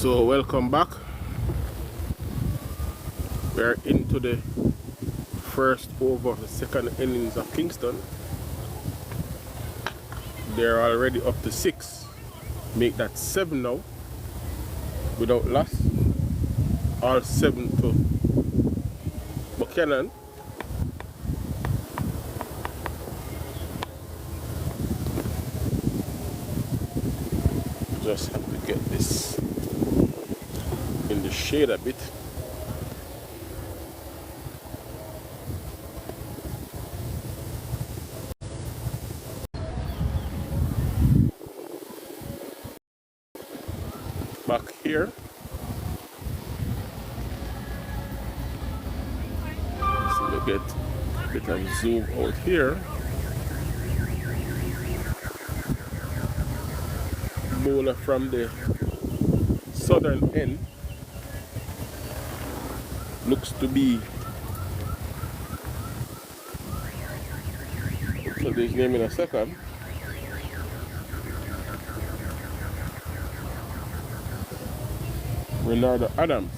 So welcome back. We're into the first over of the second innings of Kingston. They're already up to 6. Make that 7 now without loss. All 7 to Buchanan. Just have to get this in the shade a bit. Back here. So we get a bit of zoom out here. Bowler from the southern end looks to be, so his name in a second. Renardo Adams.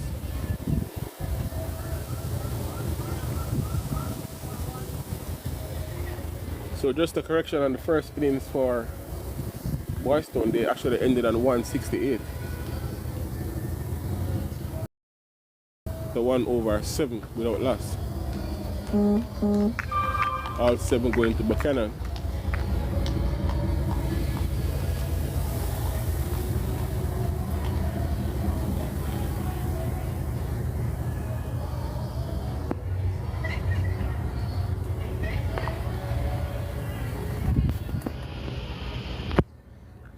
So just a correction on the first innings for Boystone, they actually ended on 168. The 1 over 7 without loss. All 7 going to Buchanan.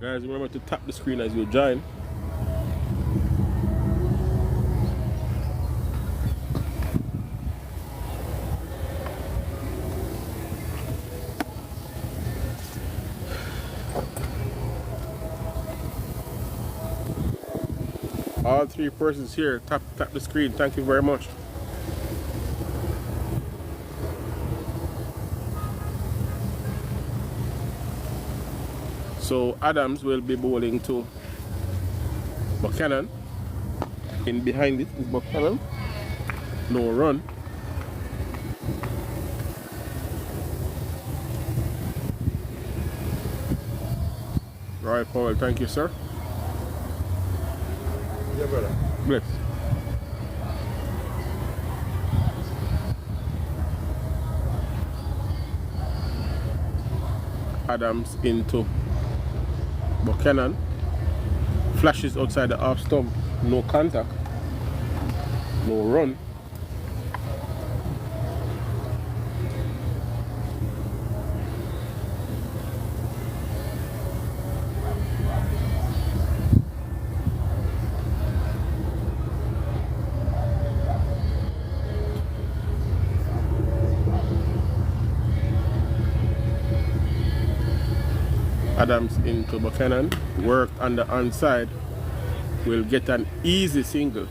Guys, remember to tap the screen as you join. All 3 persons here, tap the screen. Thank you very much. So Adams will be bowling to Buchanan. In behind it is Buchanan. No run. Roy Powell, thank you, sir. Yeah, brother. Bless. Adams into Buchanan. Flashes outside the off stump. No contact. No run. Adams into Buchanan, worked on the onside, will get an easy single.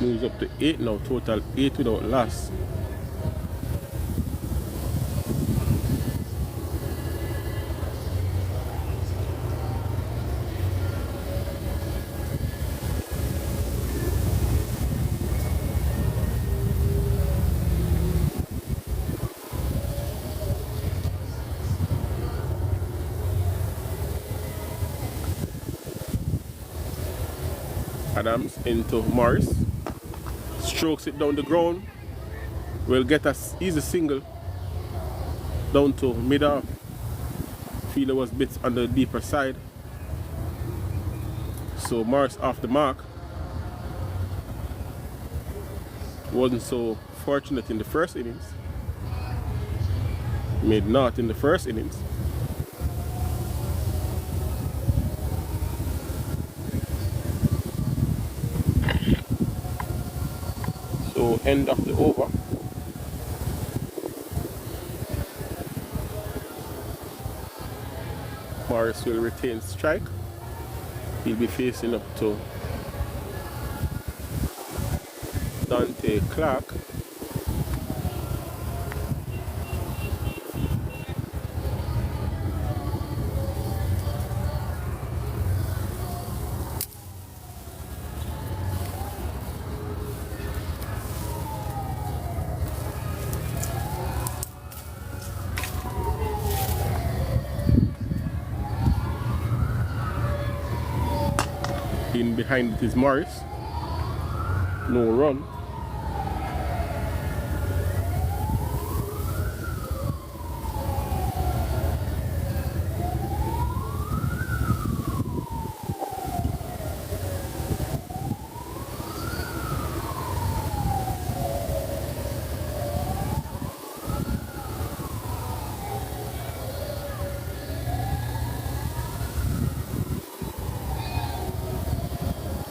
Moves up to 8 now, total 8 without loss. Adams into Morris, strokes it down the ground, will get an easy single down to mid-off. Fielder was bit on the deeper side, so Morris off the mark. Wasn't so fortunate in the first innings, made naught in the first innings. So end of the over. Morris will retain strike. He'll be facing up to Dante Clark. In behind it is Morris. No run.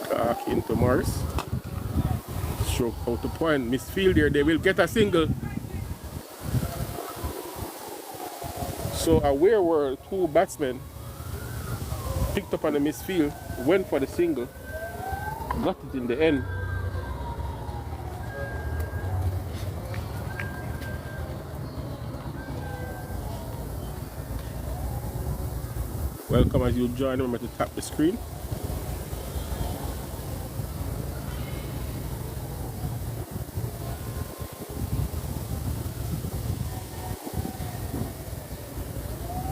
Clark into Morris. Stroke out the point. Misfield there. They will get a single. So aware were two batsmen picked up on the misfield, went for the single, got it in the end. Welcome as you join. Remember to tap the screen.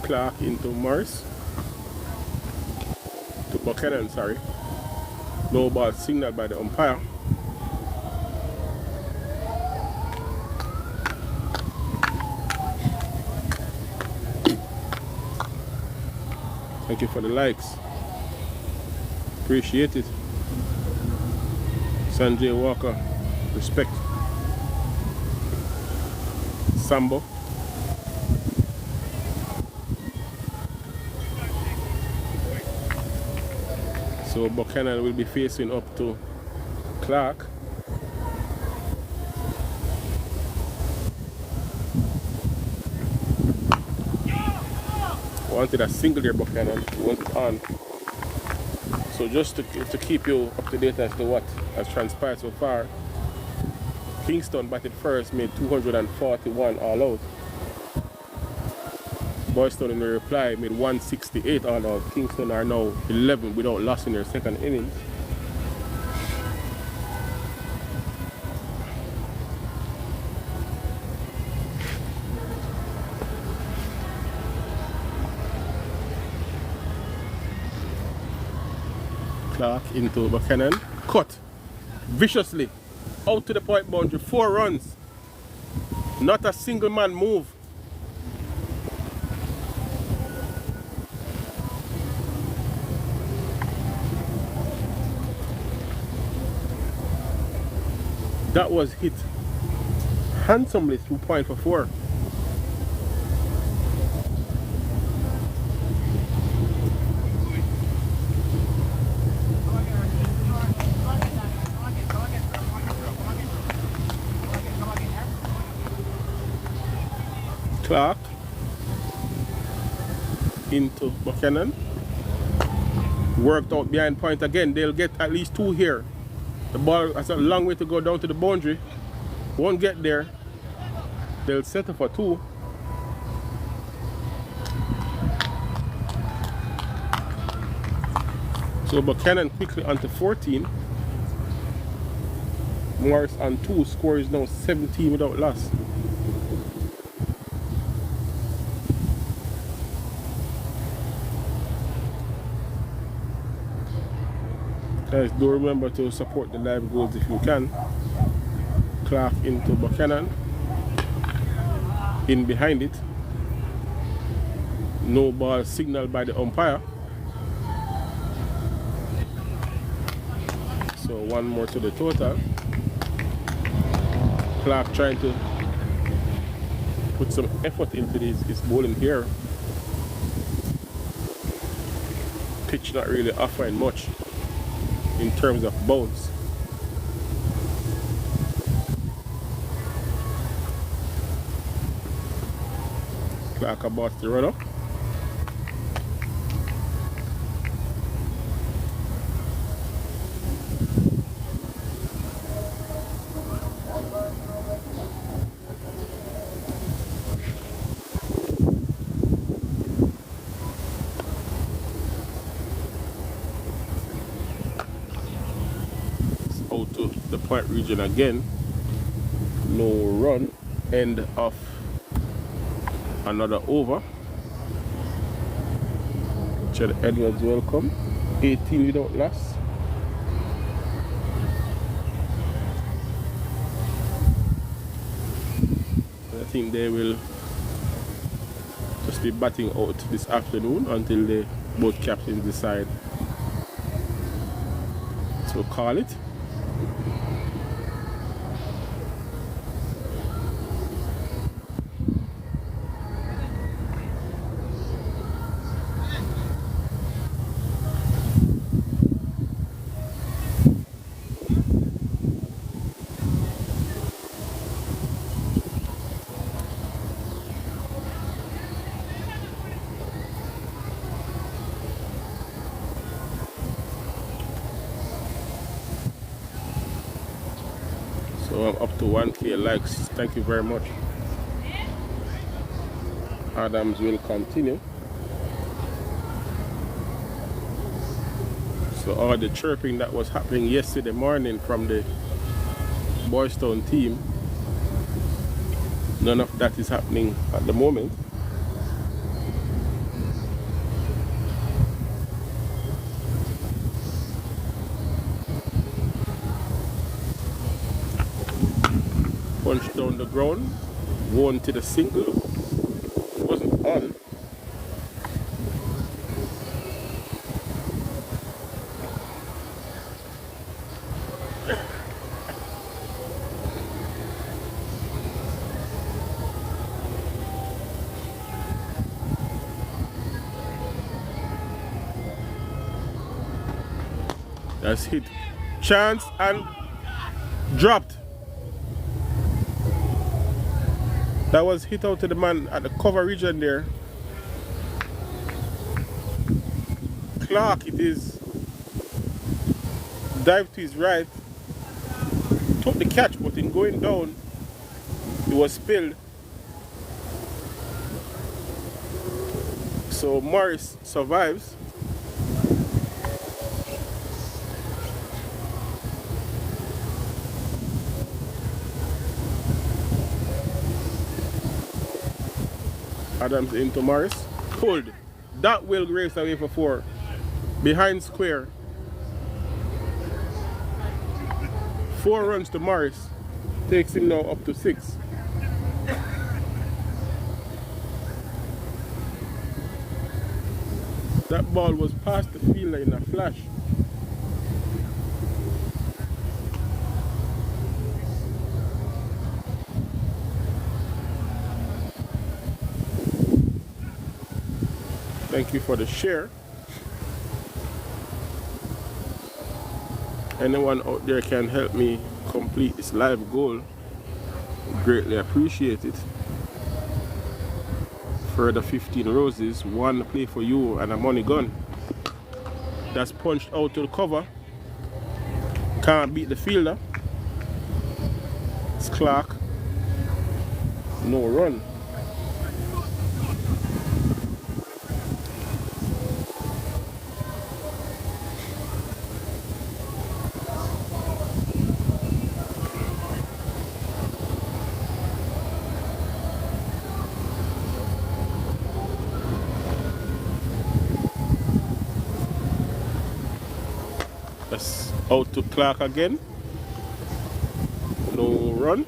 Clark into Morris. To Buchanan, sorry. No ball signaled by the umpire. Thank you for the likes. Appreciate it. Sanjay Walker, respect. Sambo. So Buchanan will be facing up to Clark. Wanted a single there, Buchanan. Wasn't on. So just to keep you up to date as to what has transpired so far, Kingston batted first, made 241 all out. Boyston in the reply made 168 all out. Kingston are now 11 without loss in their second innings. Clark into Buchanan. Cut viciously out to the point boundary. 4 runs. Not a single man move. That was hit handsomely through point for 4. Clark into Buchanan. Worked out behind point again. They'll get at least 2 here. The ball has a long way to go down to the boundary. Won't get there. They'll settle for 2. So Buchanan quickly onto 14. Morris on 2. Score is now 17 without loss. Guys, do remember to support the live goals if you can. Clark into Buchanan. In behind it. No ball signaled by the umpire. So 1 more to the total. Clark trying to put some effort into his bowling here. Pitch not really offering much in terms of bounce. Clark about the runner. Out to the point region again. No run. End of another over. Chad Edwards welcome. 18 without loss. think they will just be batting out this afternoon until the both captains decide to call it. So I'm up to 1K likes. Thank you very much. Adams will continue. So all the chirping that was happening yesterday morning from the Boys Town team, none of that is happening at the moment. Punch down the ground, one to the single, wasn't on. That's hit, chance and dropped. That was hit out to the man at the cover region there. Clark, it is. Dived to his right. Took the catch, but in going down, it was spilled. So Morris survives. Adams into Morris. Pulled. That will race away for 4. Behind square. 4 runs to Morris. Takes him now up to 6. That ball was past the fielder in a flash. Thank you for the share. Anyone out there can help me complete this live goal, greatly appreciate it. Further 15 roses, 1 play for you and a money gun. That's punched out to the cover. Can't beat the fielder. It's Clark. No run. That's out to Clark again. No run.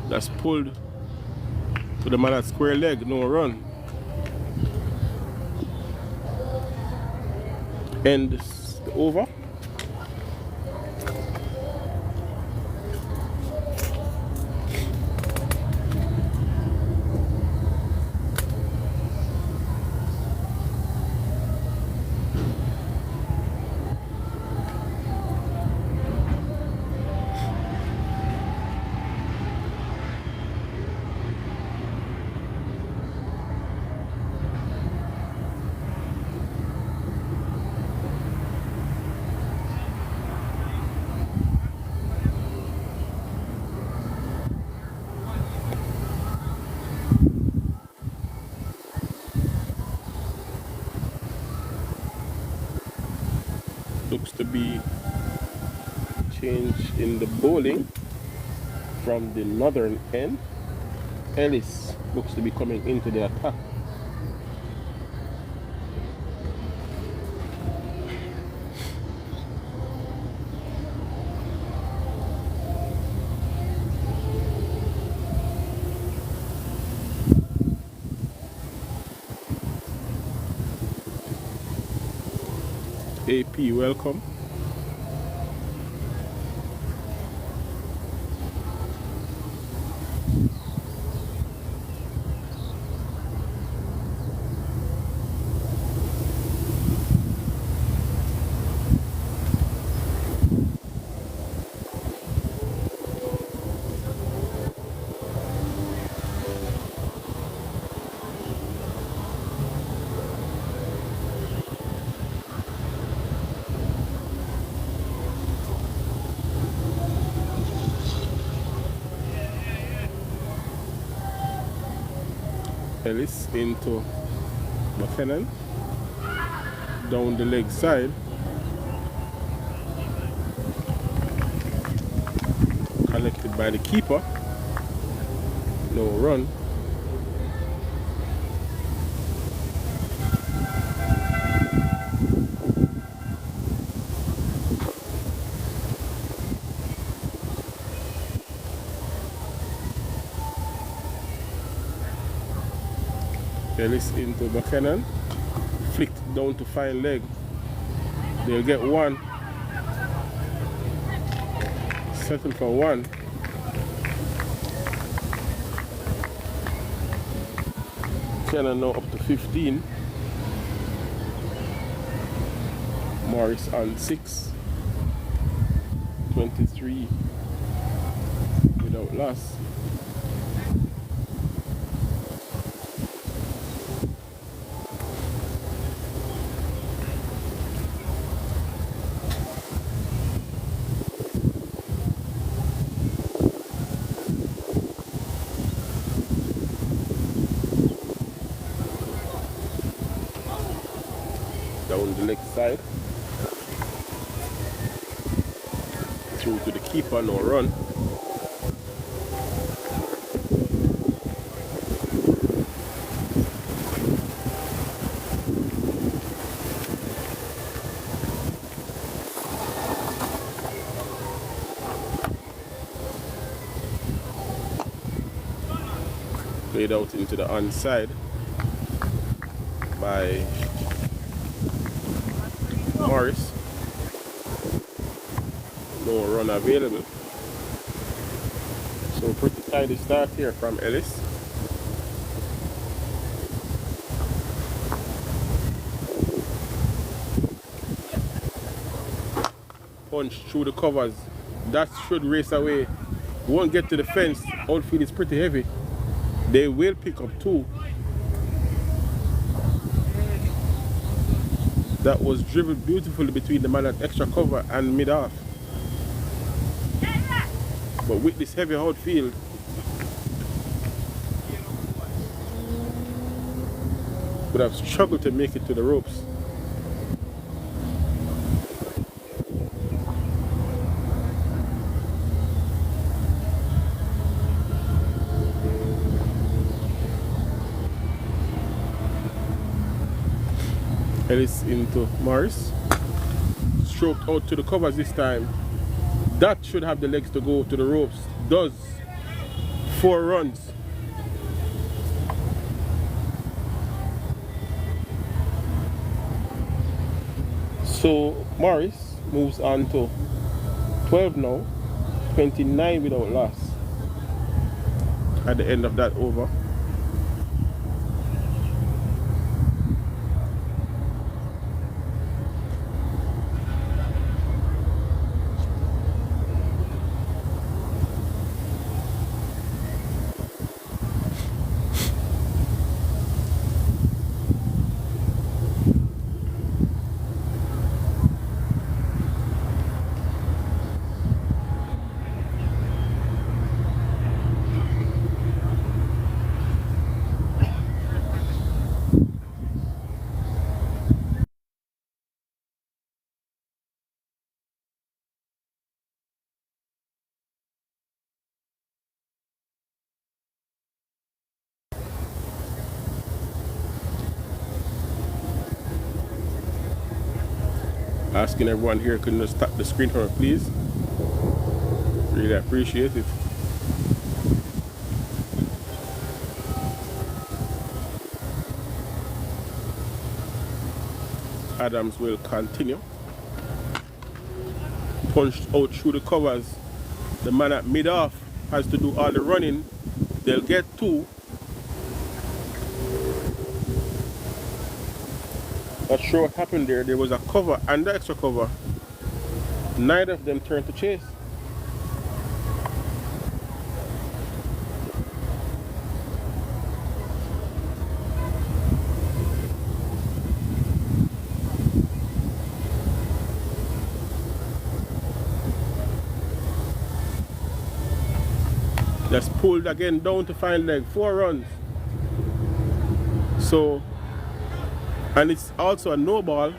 That's pulled to the man at square leg, no run. End the over. to be change in the bowling from the northern end. Ellis looks to be coming into the attack. AP, welcome. Ellis into McKinnon, down the leg side, collected by the keeper, no run. Ellis into McKinnon, flicked down to fine leg. They'll get one. Settle for one. McKinnon now up to 15. Morris on 6. 23 without loss. Down the leg side, through to the keeper, no run. Played out into the onside by Morris. No run available. So pretty tidy start here from Ellis. Punch through the covers. That should race away. Won't get to the fence. Outfield is pretty heavy. They will pick up two. That was driven beautifully between the man at extra cover and mid-off. But with this heavy outfield, would have struggled to make it to the ropes. Ellis into Morris. Stroked out to the covers this time. That should have the legs to go to the ropes. Does. 4 runs. So Morris moves on to 12 now. 29 without loss at the end of that over. Asking everyone here, could you just tap the screen for me, please? Really appreciate it. Adams will continue. Punched out through the covers. The man at mid-off has to do all the running. They'll get two. Not sure what happened there. There was a cover and the extra cover. Neither of them turned to chase. Just pulled again down to find leg. 4 runs. So, and it's also a no ball.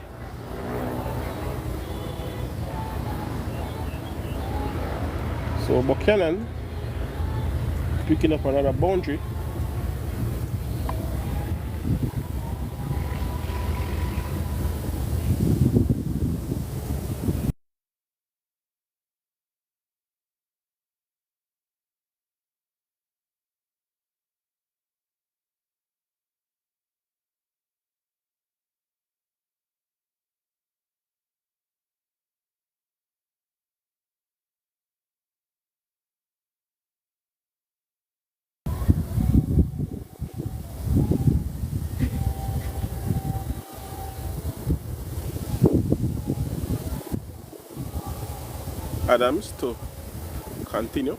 So Buchanan picking up another boundary. Adams to continue.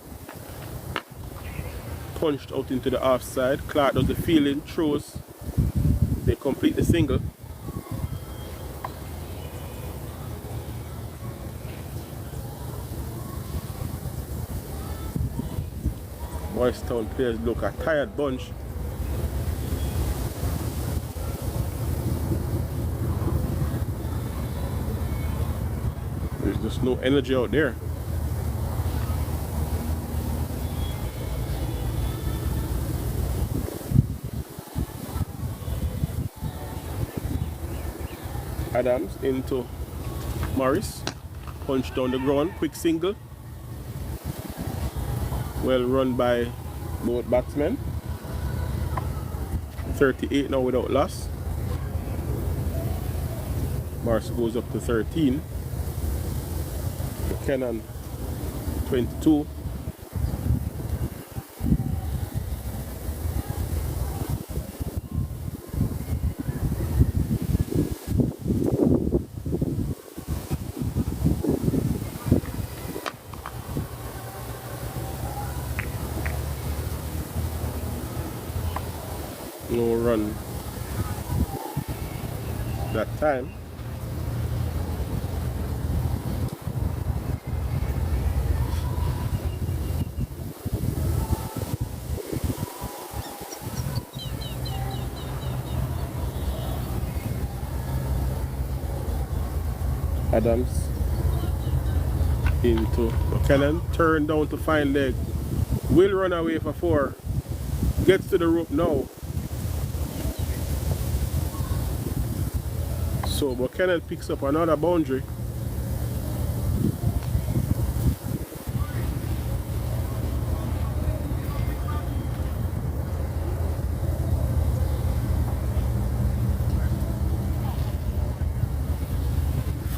Punched out into the offside. Clark does the fielding, throws. They complete the single. Boystown players look a tired bunch. There's just no energy out there. Adams into Morris. Punch down the ground. Quick single. Well run by both batsmen. 38 now without loss. Morris goes up to 13. Buchanan 22. No run that time. Adams into Buchanan, turn down to find leg, will run away for 4, gets to the rope now. So Buchanan picks up another boundary.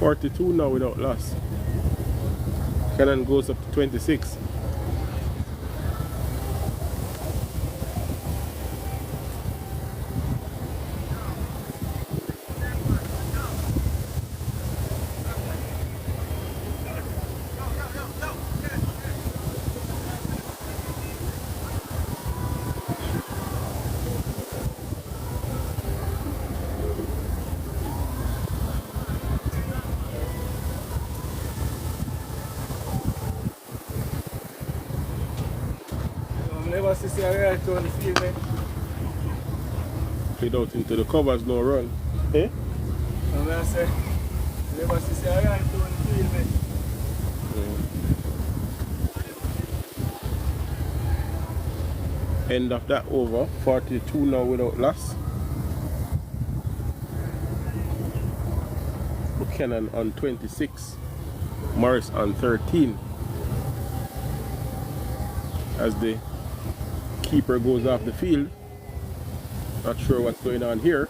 .42 now without loss. Buchanan goes up to 26. Played out into the covers, no run. Eh? End of that over. 42 now without loss. Buchanan on 26, Morris on 13. As the keeper goes off the field. Not sure what's going on here.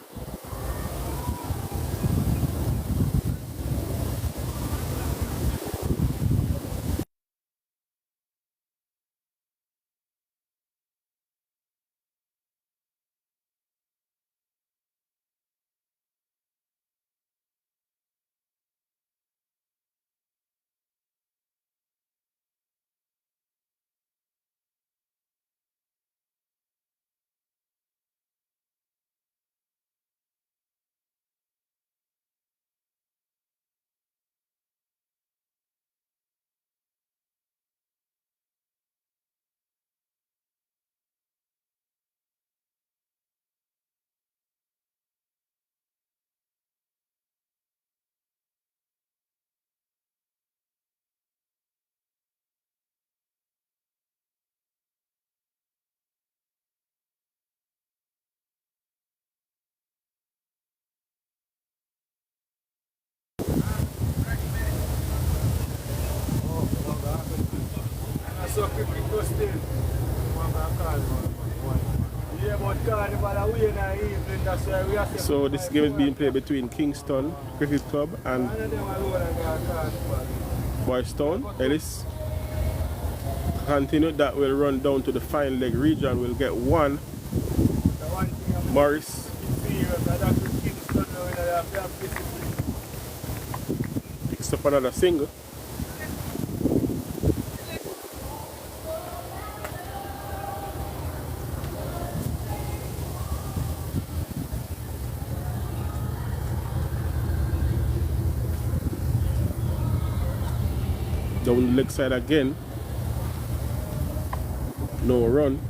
So this game is being played between Kingston Cricket Club and Boystown. Ellis continue, that will run down to the final leg region. We'll get one. Morris picks up another single. Down the leg side again. No run.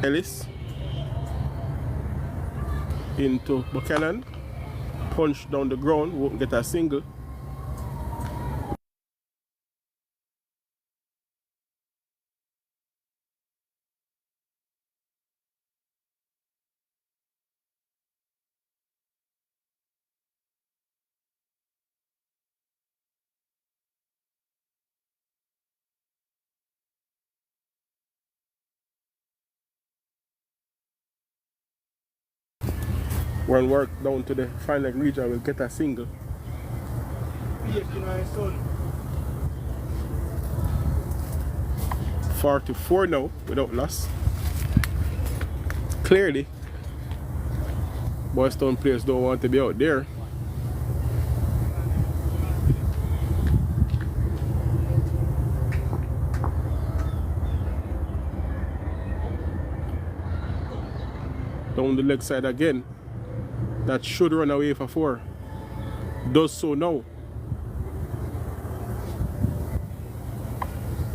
Ellis into Buchanan, punch down the ground, won't get a single. One work down to the final region will get a single. 44 now without loss. Clearly, Boystown players don't want to be out there. Down the leg side again. That should run away for 4. Does so now.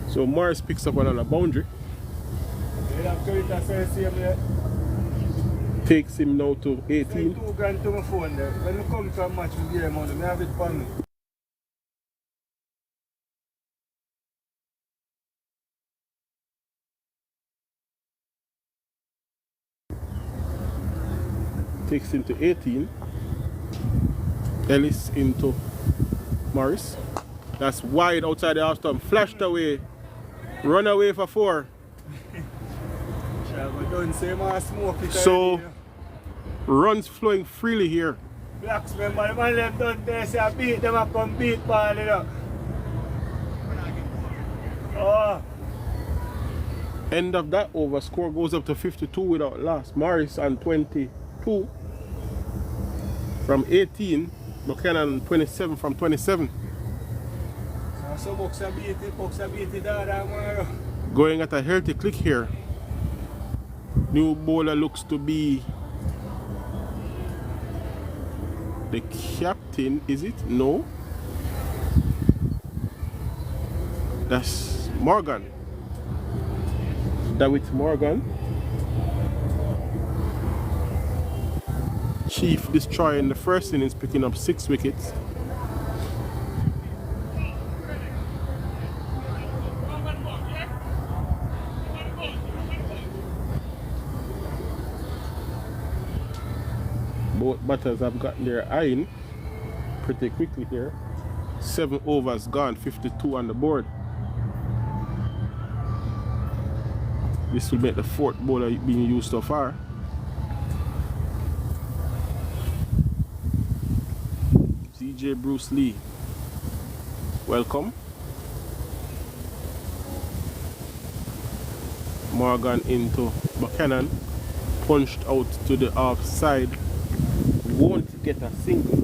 So Morris picks up another boundary. Takes him now to 18. Takes him to 18. Ellis into Morris. That's wide outside the half stump. Flashed away. Run away for 4. So runs flowing freely here. Blacks remember the man them done there, say I beat them, I come beat Paul, you know. Oh. End of that over, score goes up to 52 without loss. Morris on 22 from 18, Buchanan 27 from 27. So Box beat it, going at a healthy click here. New bowler looks to be the captain, is it? No. That's Morgan. David Morgan. Chief Destroyer in the first innings, picking up 6 wickets. Both batters have gotten their eye in pretty quickly here. 7 overs gone, 52 on the board. This will make the 4th bowler being used so far. CJ Bruce Lee, welcome. Morgan into Buchanan, punched out to the offside, won't get a single.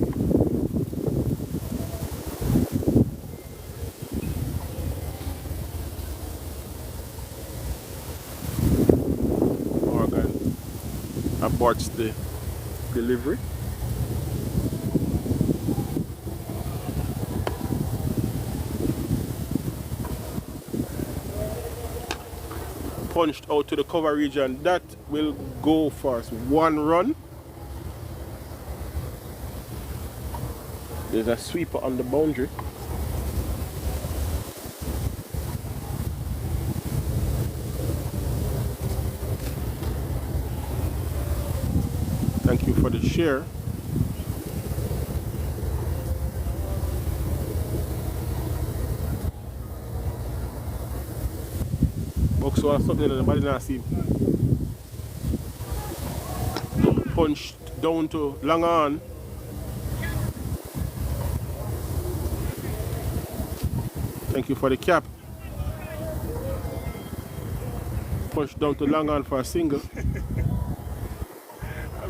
Morgan aborts the delivery. Punched out to the cover region. That will go for 1 run. There's a sweeper on the boundary. Thank you for the share. Box or something that nobody not see. Punched down to long on. Thank you for the cap. Punched down to long on for a single. I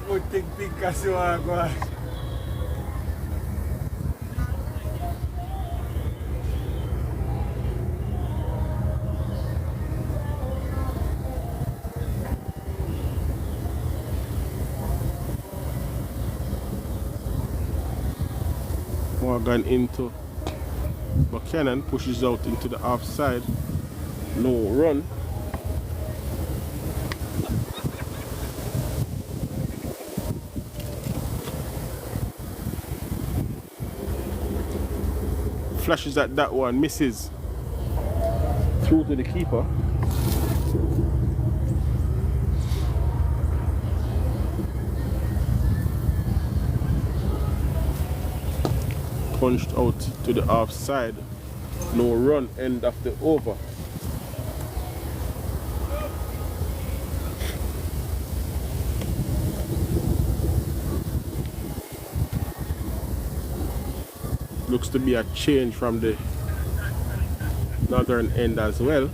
go take big casino. Morgan into Buchanan, pushes out into the offside. No run. Flashes at that one, misses. Through to the keeper. Punched out to the offside. No run, end of the over. Looks to be a change from the northern end as well.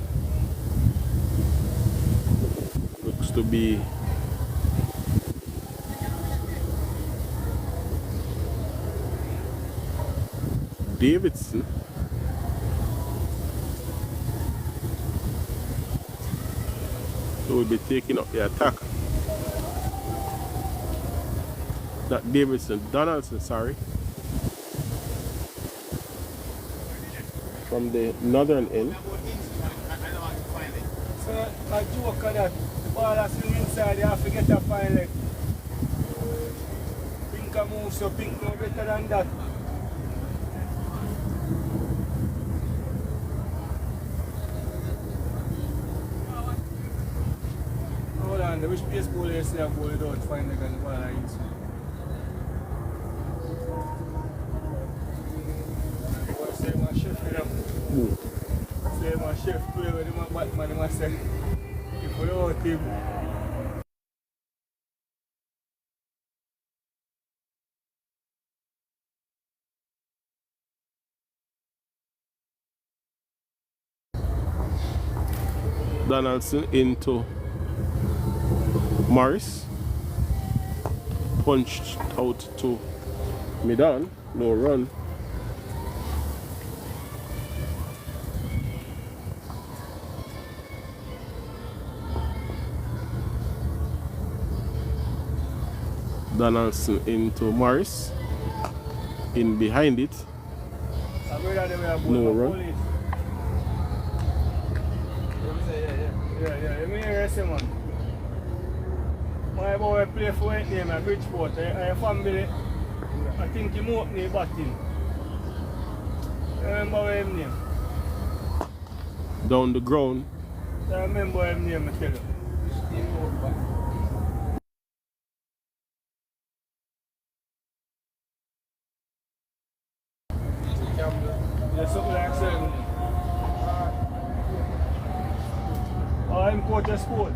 Looks to be Davidson. So we'll be taking up the attack. Not Davidson, Donaldson, sorry. From the northern end. So a joke of that. The ball has swing inside, you have to get a fine leg. Pink a move, so Pink no better than that. Hold on, which baseball you see a ball you don't find the ball I use? Say my chef, you know. Say my chef play with him and Batman, he must say, if we out him. Donaldson into Morris. Punched out to Midan. No run. Donaldson into Morris. In behind it. No run. Yeah, you mean I say, man. My boy play for it name at Bridgeport. I family, I think he moved me batting. I remember what his name. Down the ground. I remember his name, I tell you. Yeah, something like that. Oh, I'm coach of sport.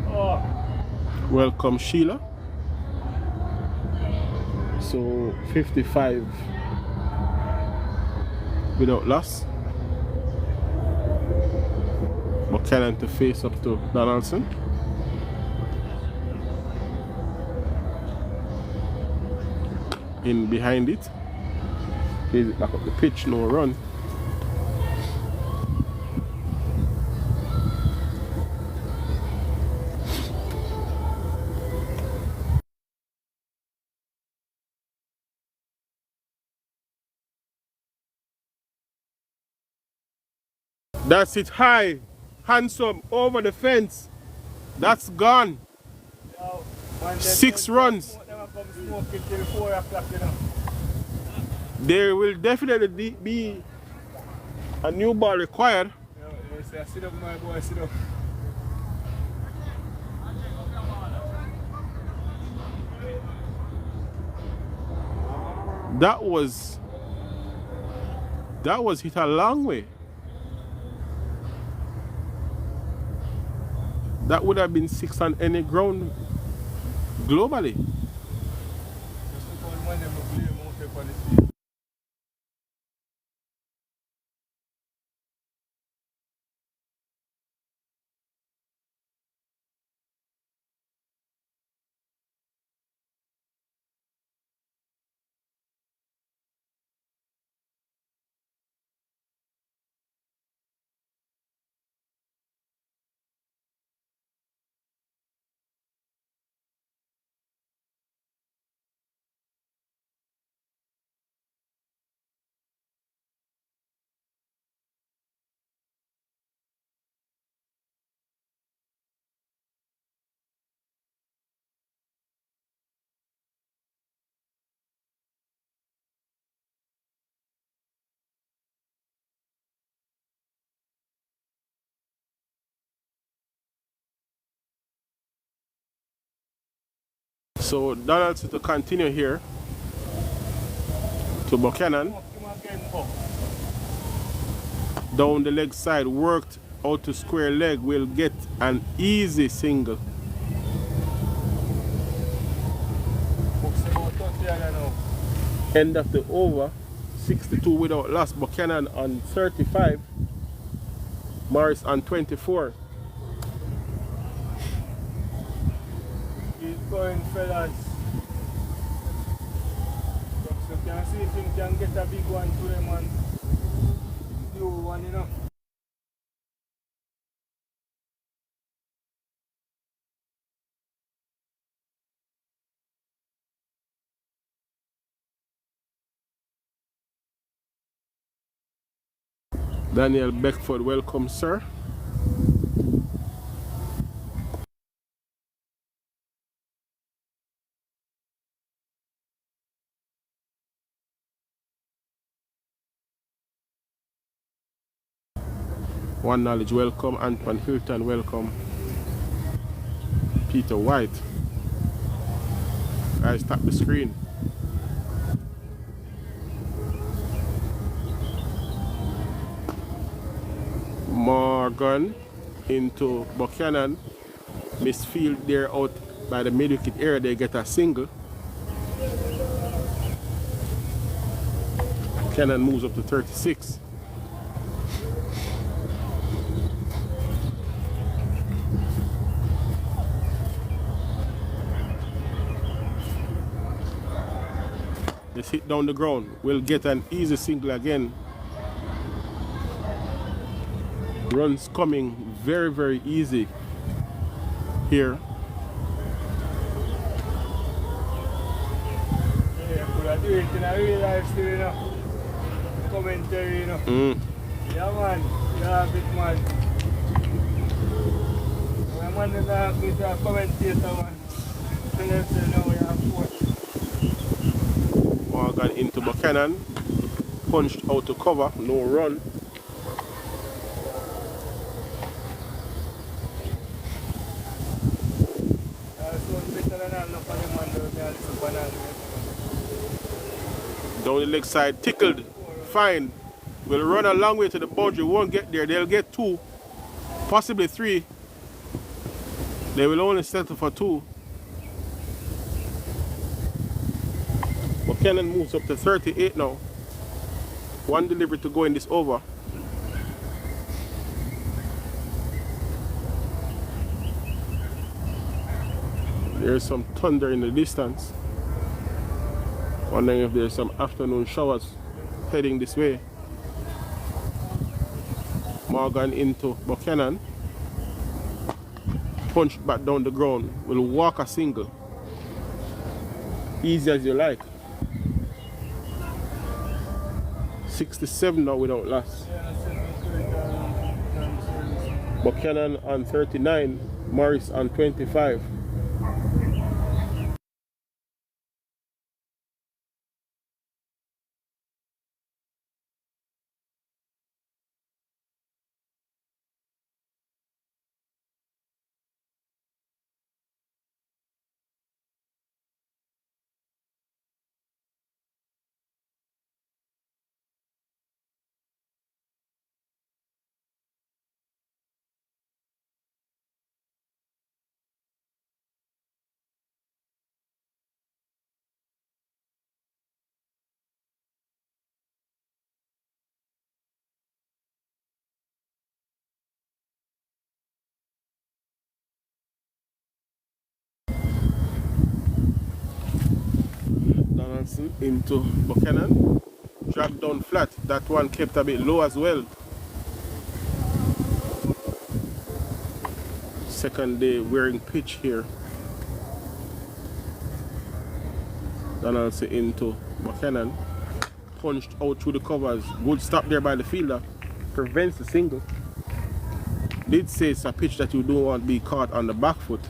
Oh. Welcome Sheila. So 55 without loss. Buchanan to face up to Donaldson. In behind it. Plays it back up the pitch, no run. That's it high, handsome, over the fence. That's gone. 6 runs. There will definitely be a new ball required. Sit up, my boy, sit up. That was hit a long way. That would have been 6 on any ground globally. So Donaldson to continue here to Buchanan. Down the leg side, worked out to square leg, will get an easy single. End of the over, 62 without loss. Buchanan on 35, Morris on 24. Keep going, fellas. So you can see if you can get a big one to them and do one, you know. Daniel Beckford, welcome, sir. One Knowledge, welcome. Antoine Hilton, welcome. Peter White. Guys, tap the screen. Morgan into Buchanan. Misfield there out by the mid-wicket area. They get a single. Buchanan moves up to 36. This hit down the ground. Will get an easy single again. Runs coming very, very easy here. Yeah, could I do it in a real life still, you know? Commentary, you know? Yeah, man. Yeah, big man. man in with a commentator, man. And then say, now we have four. Morgan into Buchanan. Punched out to cover. No run. Down the leg side, tickled, fine. Will run a long way to the boundary, won't get there. They'll get 2, possibly 3. They will only settle for 2. Buchanan moves up to 38 now. 1 delivery to go in this over. There's some thunder in the distance. Wondering if there's some afternoon showers heading this way. Morgan into Buchanan. Punched back down the ground. Will walk a single. Easy as you like. 67 now without loss. Buchanan on 39. Morris on 25. Donaldson into Buchanan. Dragged down flat. That one kept a bit low as well. Second day wearing pitch here. Donaldson into Buchanan. Punched out through the covers. Good stop there by the fielder. Prevents the single. Did say it's a pitch that you don't want to be caught on the back foot.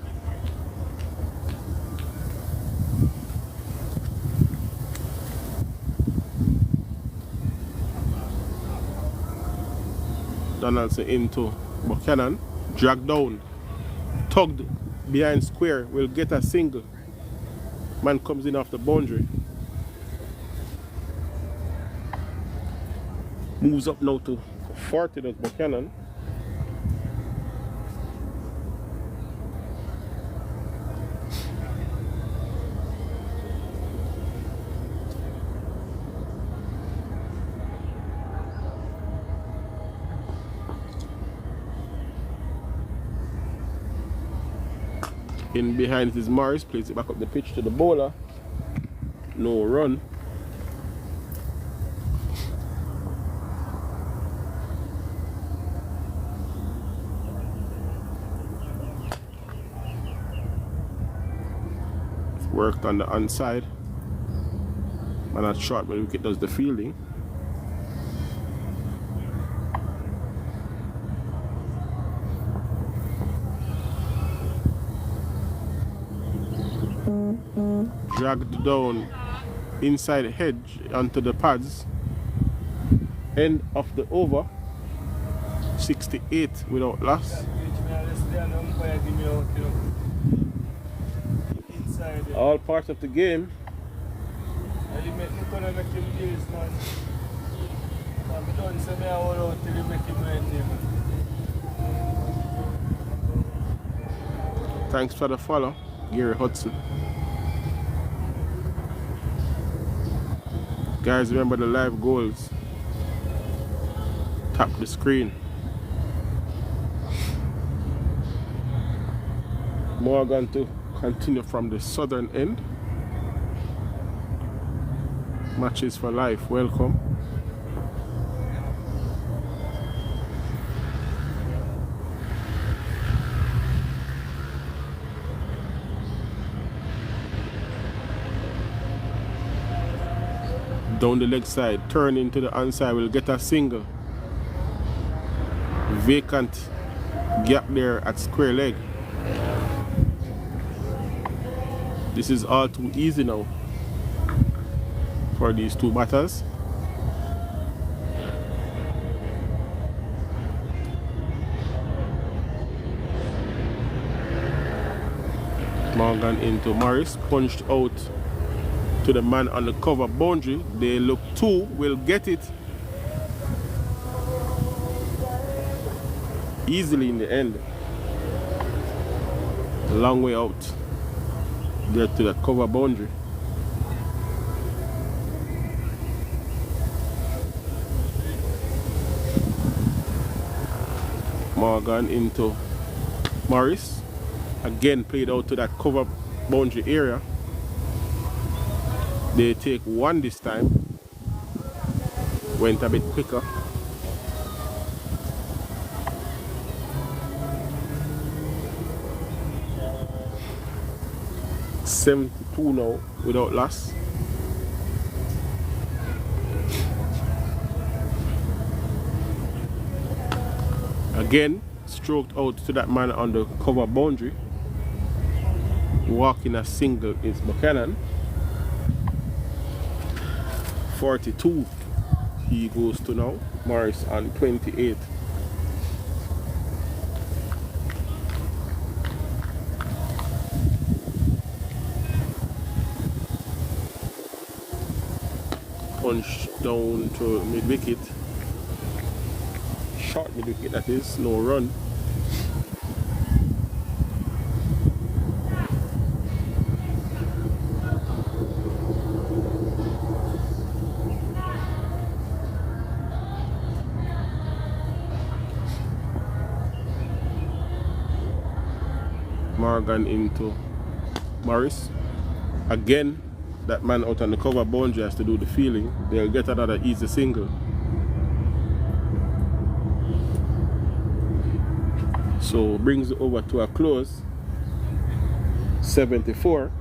Donaldson into Buchanan. Dragged down. Tugged behind square. Will get a single. Man comes in off the boundary. Moves up now to 40, does Buchanan. In behind is Morris, plays it back up the pitch to the bowler. No run. Worked on the onside. Man at short, but wicket does the fielding. Dragged down inside the hedge onto the pads. End of the over. 68 without loss. All parts of the game. Thanks for the follow, Gary Hudson. Guys, remember the live goals. Tap the screen. Morgan to continue from the southern end. Matches for life, welcome. Down the leg side, turn into the onside, will get a single. Vacant gap there at square leg. This is all too easy now for these two batters. Morgan into Morris, punched out to the man on the cover boundary. They look two, will get it easily in the end. A long way out there to the cover boundary. Morgan into Morris. Again played out to that cover boundary area. They take one this time. Went a bit quicker. $72 now without loss. Again, stroked out to that man on the cover boundary. Walking a single is Buchanan. 42 he goes to now. Morris on 28. Punch down to mid wicket. Short mid wicket, that is, no run. Morgan into Morris. Again, that man out on the cover boundary has to do the fielding. They'll get another easy single. So brings it over to a close. 74.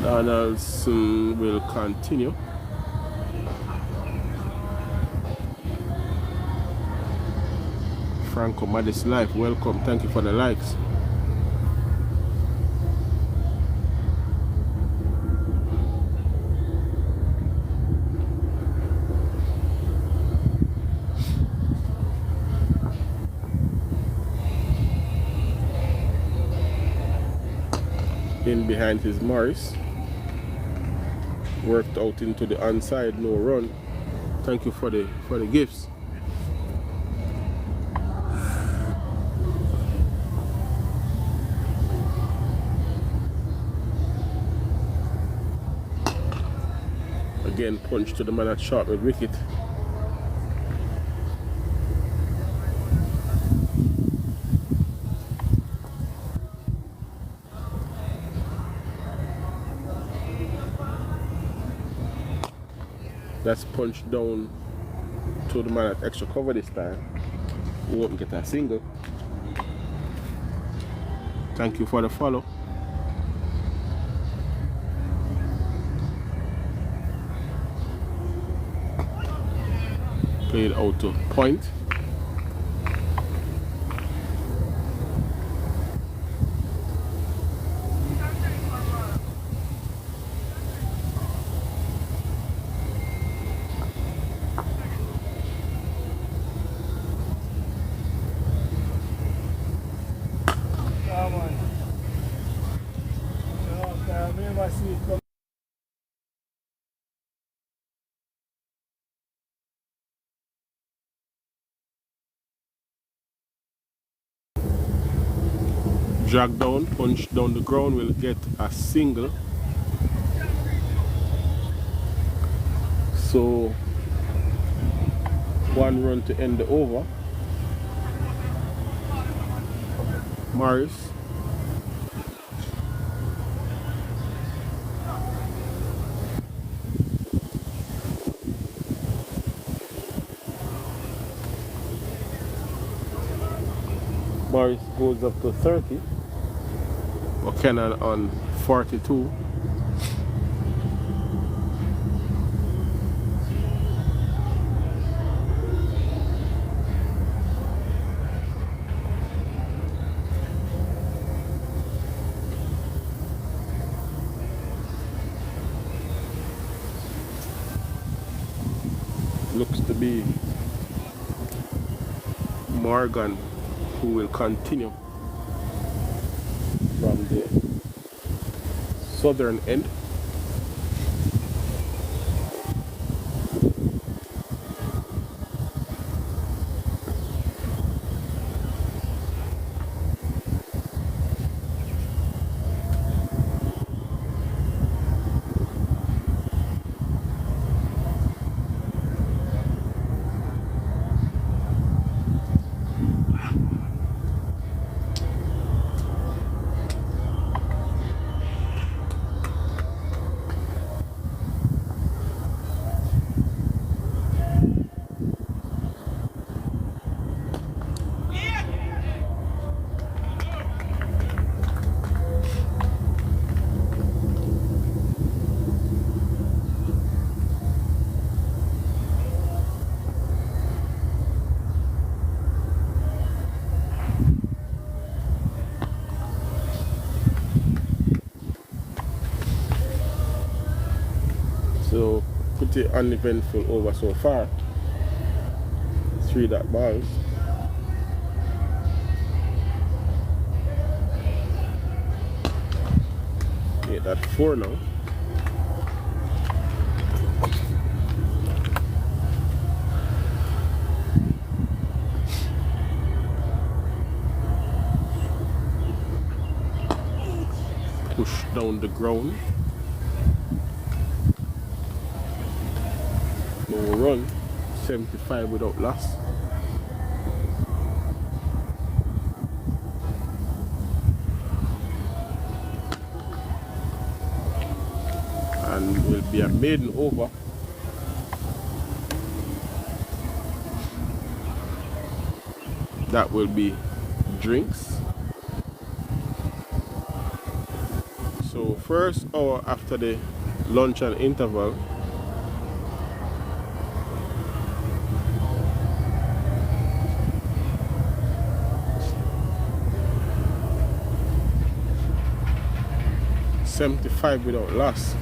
Donaldson will continue. Franco Modest Life, welcome. Thank you for the likes. In behind his Morris. Worked out into the onside, no run. Thank you for the gifts. Again, punch to the man at short with wicket. That's punched down to the man at extra cover this time. We won't get a single. Thank you for the follow. Played out to point. drag down, punch down the ground, will get a single. So one run to end the over. Morris. Morris goes up to 30. Buchanan on 42. Looks to be Morgan who will continue from the southern end. So pretty uneventful over so far. 3 dot balls. Yeah, that's 4 now. Push down the ground. No run. 75 without loss. And will be a maiden over. That will be drinks. So first hour after the lunch and interval, $75 without loss.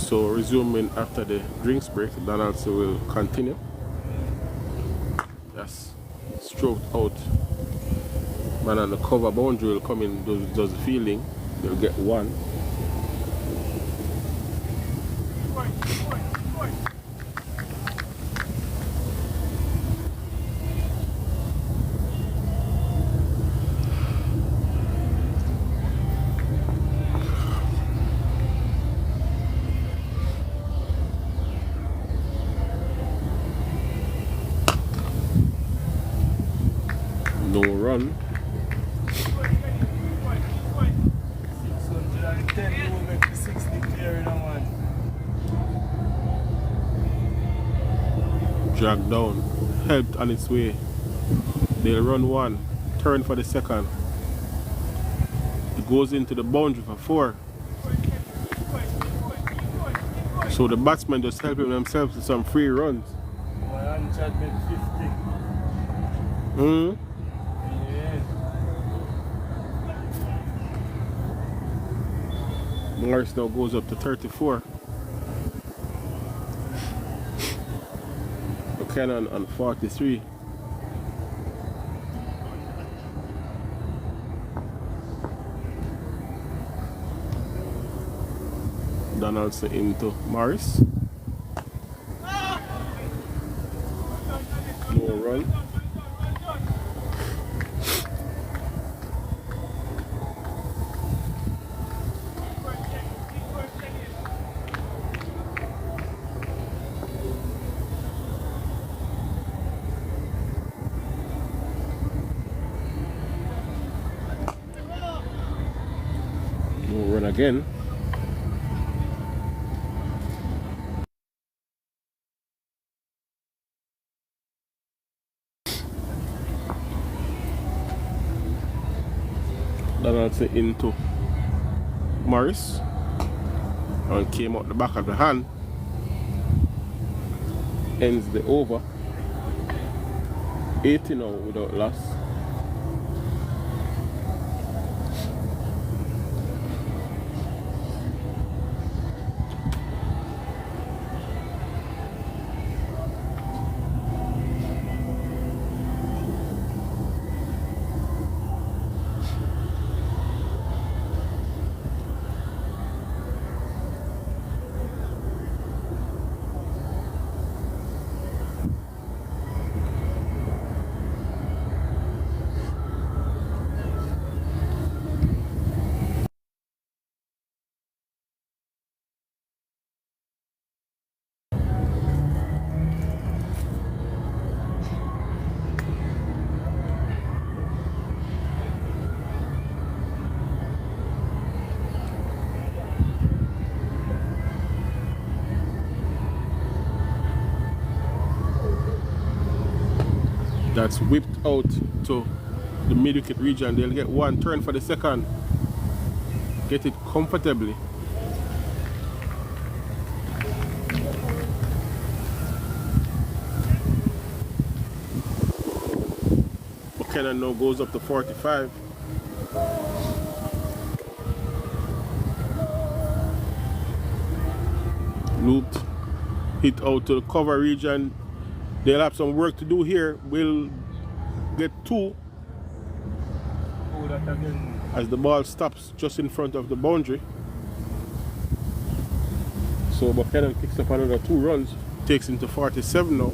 So resuming after the drinks break, Donaldson will continue. Yes, stroked out. Man on the cover boundary will come in, does the fielding. They'll get one. No run. 610 will make the 60 clear in a man. Dragged down. Helped on its way. They'll run one. Turn for the second. It goes into the boundary for 4. So the batsmen just helping themselves with some free runs. 150. Hmm. Yeah. Morris now goes up to 34. Buchanan on 43. Donaldson into Morris. No run. No run again. Donaldson into Morris and came out the back of the hand. Ends the over. 80 now without loss. That's whipped out to the mid-wicket region. They'll get one. Turn for the second. Get it comfortably. Buchanan now goes up to 45. Looped. Hit out to the cover region. They'll have some work to do here. We'll get 2 Oh, that again. as the ball stops just in front of the boundary. So Buchanan picks up another 2 runs, takes him to 47 now.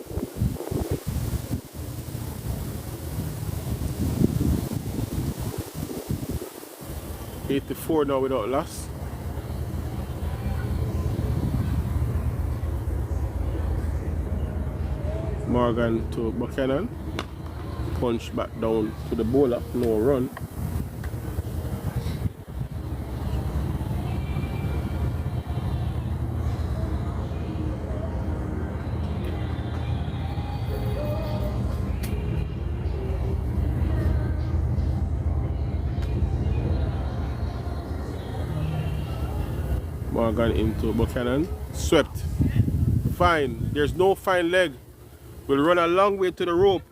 $84 now without loss. Morgan to Buchanan. Punch back down to the bowler, no run. Morgan into Buchanan. Swept. Fine. There's no fine leg. Will run a long way to the rope.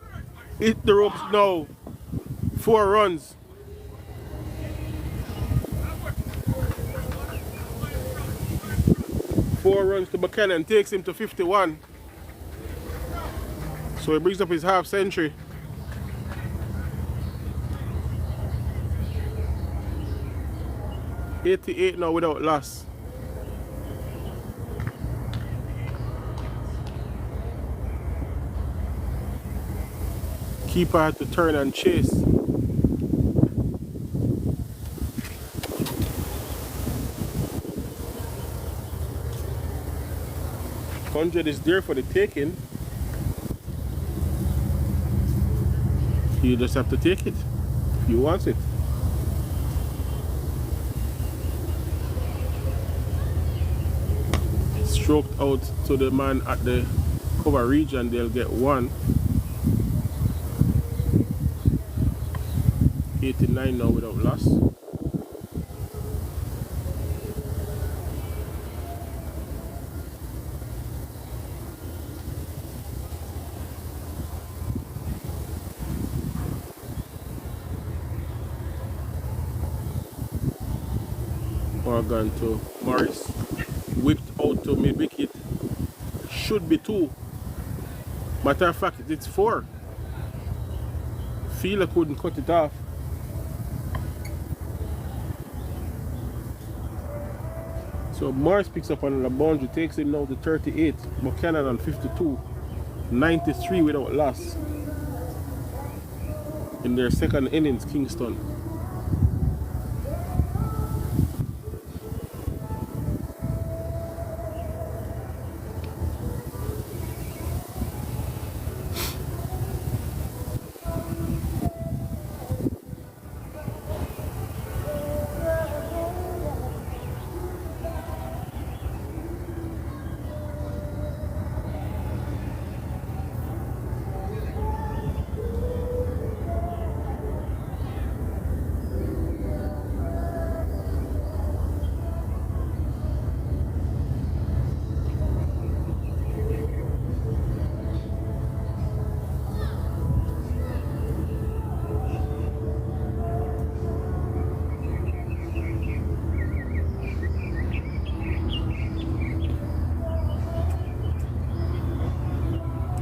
Hit the ropes now. 4 runs. 4 runs to Buchanan, takes him to 51. So he brings up his half century. $88 now without loss. Keeper had to turn and chase. $100 is there for the taking. You just have to take it if you want it. Stroked out to the man at the cover region, they'll get 1. 89 now without loss. Morgan to Morris. Whipped out to mid wicket. Should be 2. Matter of fact, it's 4. Fielder couldn't cut it off. So Morris picks up another boundary, takes him now to 38. Buchanan on 52. 93 without loss. In their second innings, Kingston.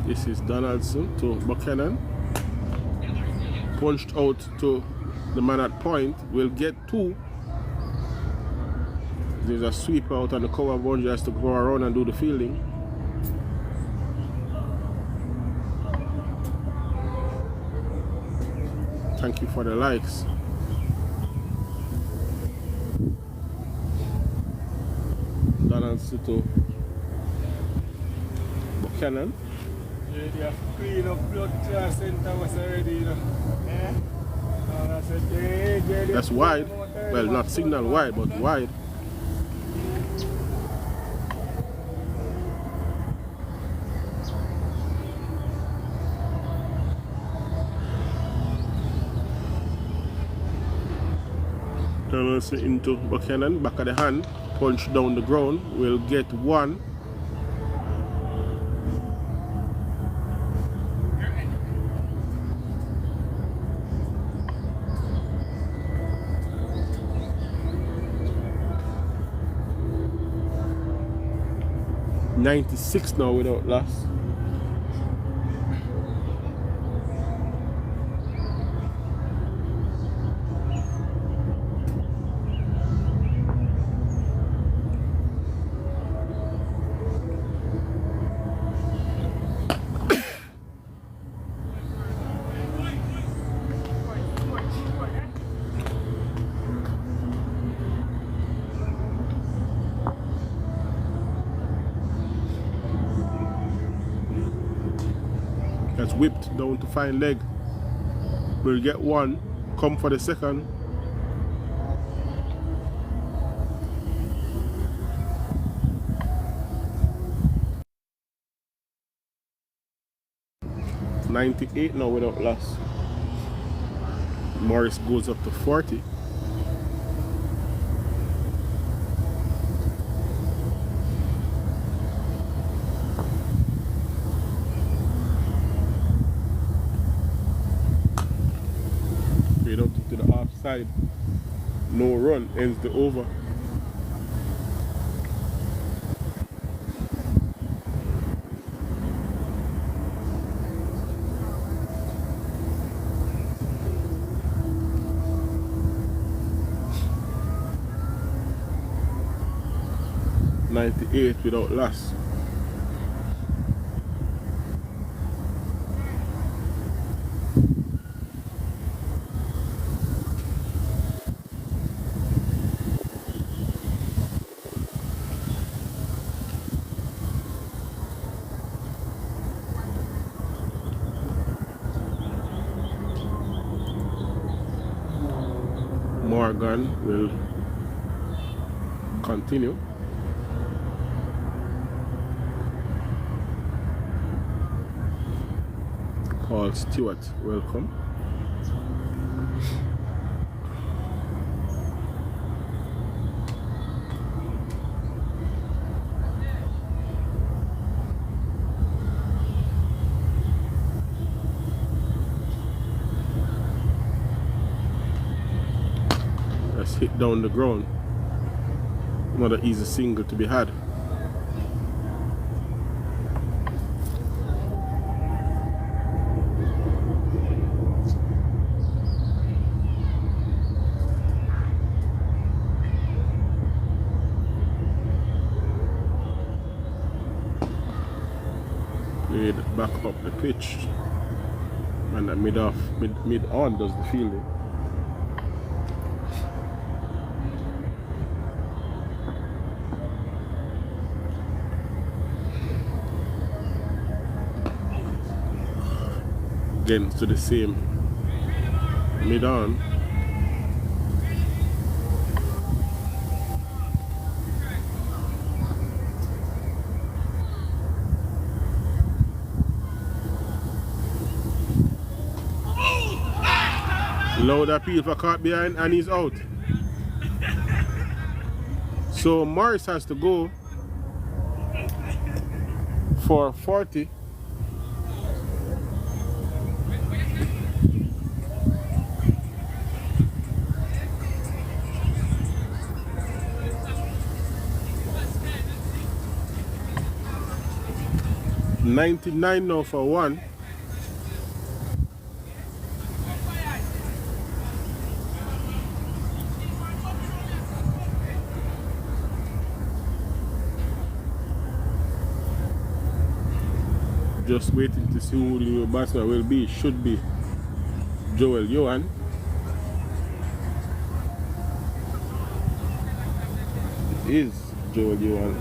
This is Donaldson to Buchanan. Punched out to the man at point. Will get 2. There's a sweep out on the cover boundary, has to go around and do the fielding. Thank you for the likes. Donaldson to Buchanan. They have clean up blood class center was already, you know. Yeah. I said, That's wide. Well, not signal wide, but wide. Donaldson into Buchanan, back of the hand, punch down the ground, will get 1. $96 now without loss. That's whipped down to fine leg. We'll get 1. Come for the second. $98 now without loss. Morris goes up to 40. Straight up to the offside. No run, ends the over. 98 without loss. Morgan will continue. Paul Stewart, welcome. Let's hit down the ground. Another easy single to be had. Played back up the pitch, and that mid on does the fielding. Again to the same mid on. Loud appeal for caught behind and he's out. So Morris has to go for 40. $99 now for one. Just waiting to see who the new batsman will be. Should be Joel Johan. It is Joel Johan.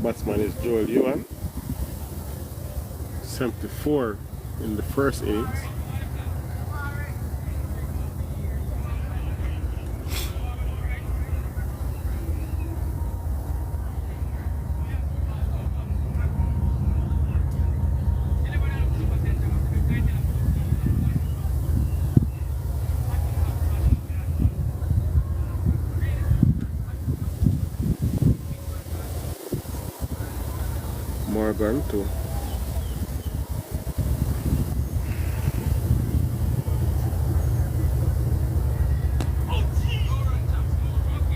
Batsman is Joel Johan. 74 in the first innings. Morgan too.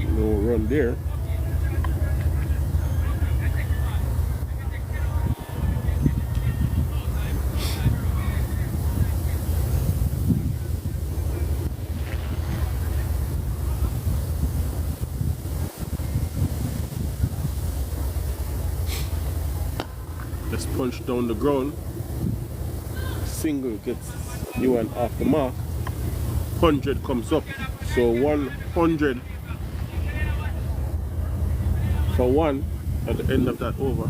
No run there. Just punch down the ground. single gets you one off the mark, 100 comes up. So 100 for one at the end of that over.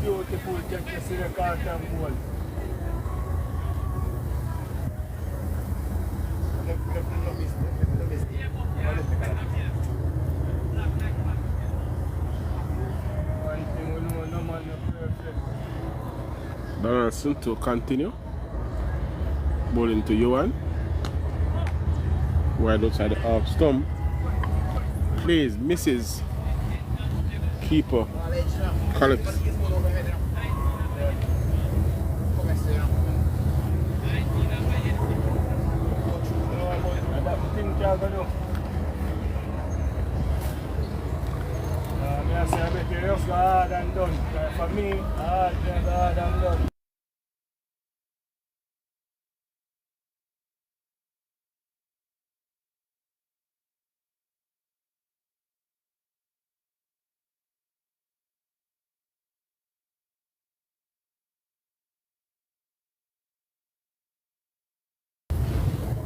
Beautiful check to see the carton goal. One thing we know, no man is perfect. Donaldson to continue. Ball into Johan. Wide outside the half stump. Plays, misses. Keeper collects. I say I bet you just go hard and done. For me, hard and done.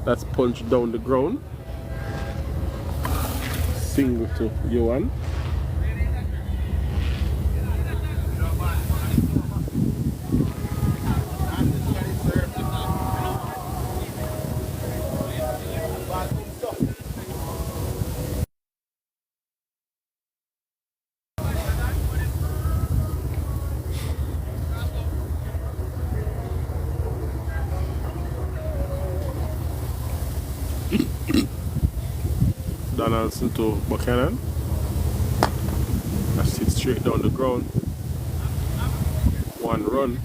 That's punched down the ground. Single to Johan. Donaldson to Buchanan. That sits straight down the ground. One run.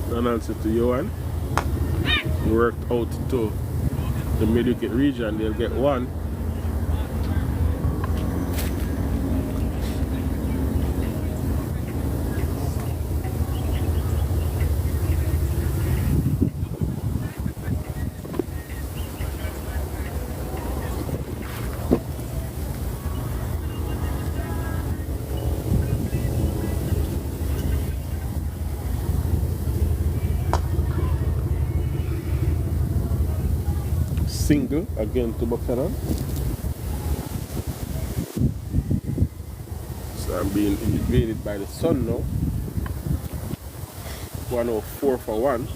Donaldson to Johan. Worked out to the mid-wicket region. They'll get one. Single again to Buchanan. So I'm being invaded by the sun now. 104 for one.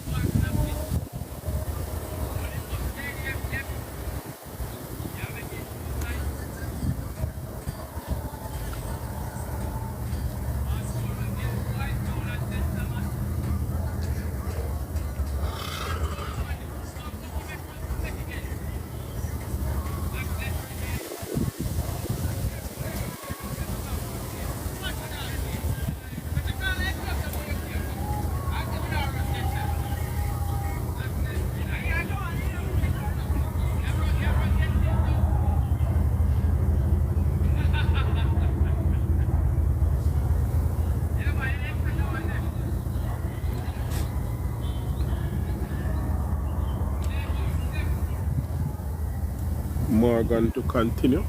Morgan to continue.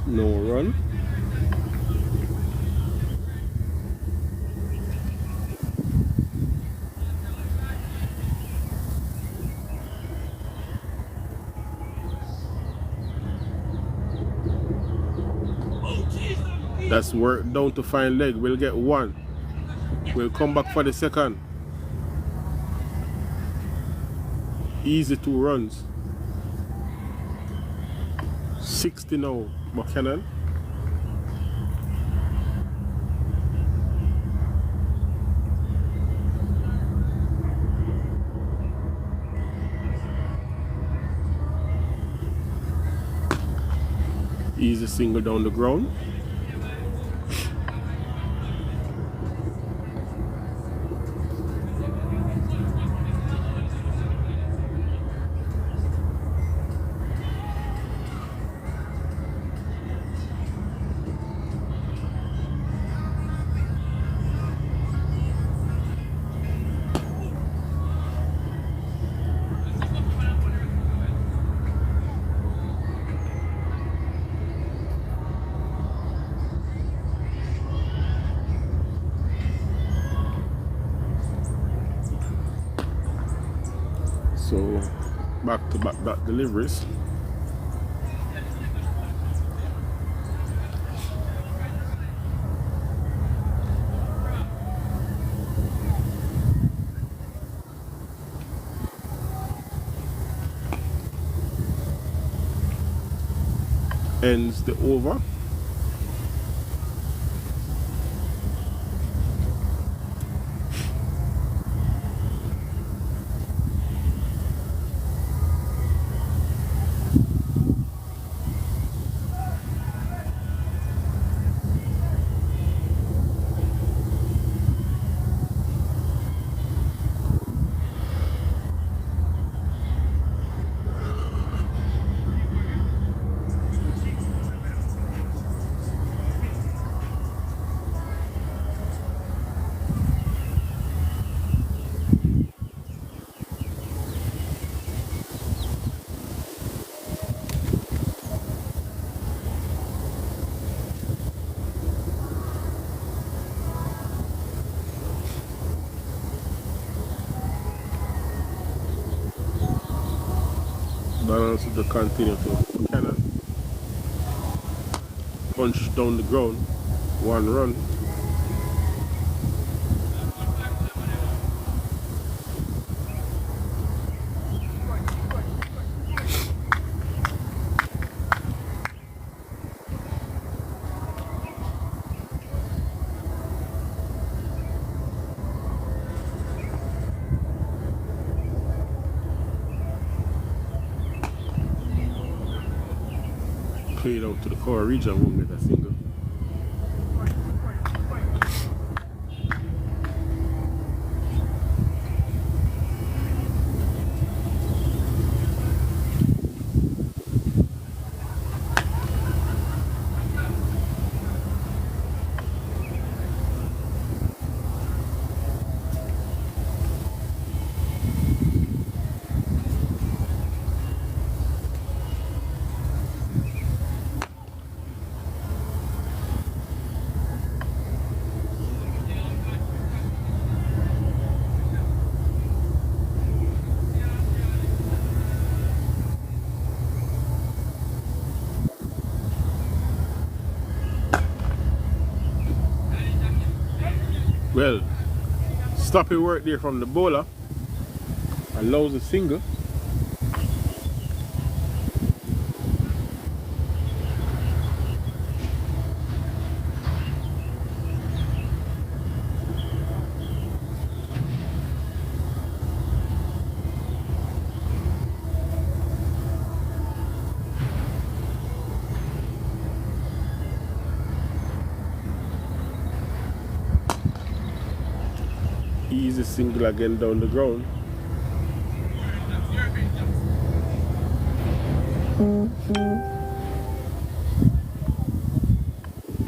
No run. That's work down to fine leg. We'll get one. We'll come back for the second. Easy 2 runs. 60 now, Buchanan. Easy single down the ground. So back to back that deliveries. Ends the over. Balance to continue to Buchanan. Punch down the ground. 1 run. Played out to the core region, won't get a single. Well, stopping work there from the bowler. Allows a single. Easy single again down the ground.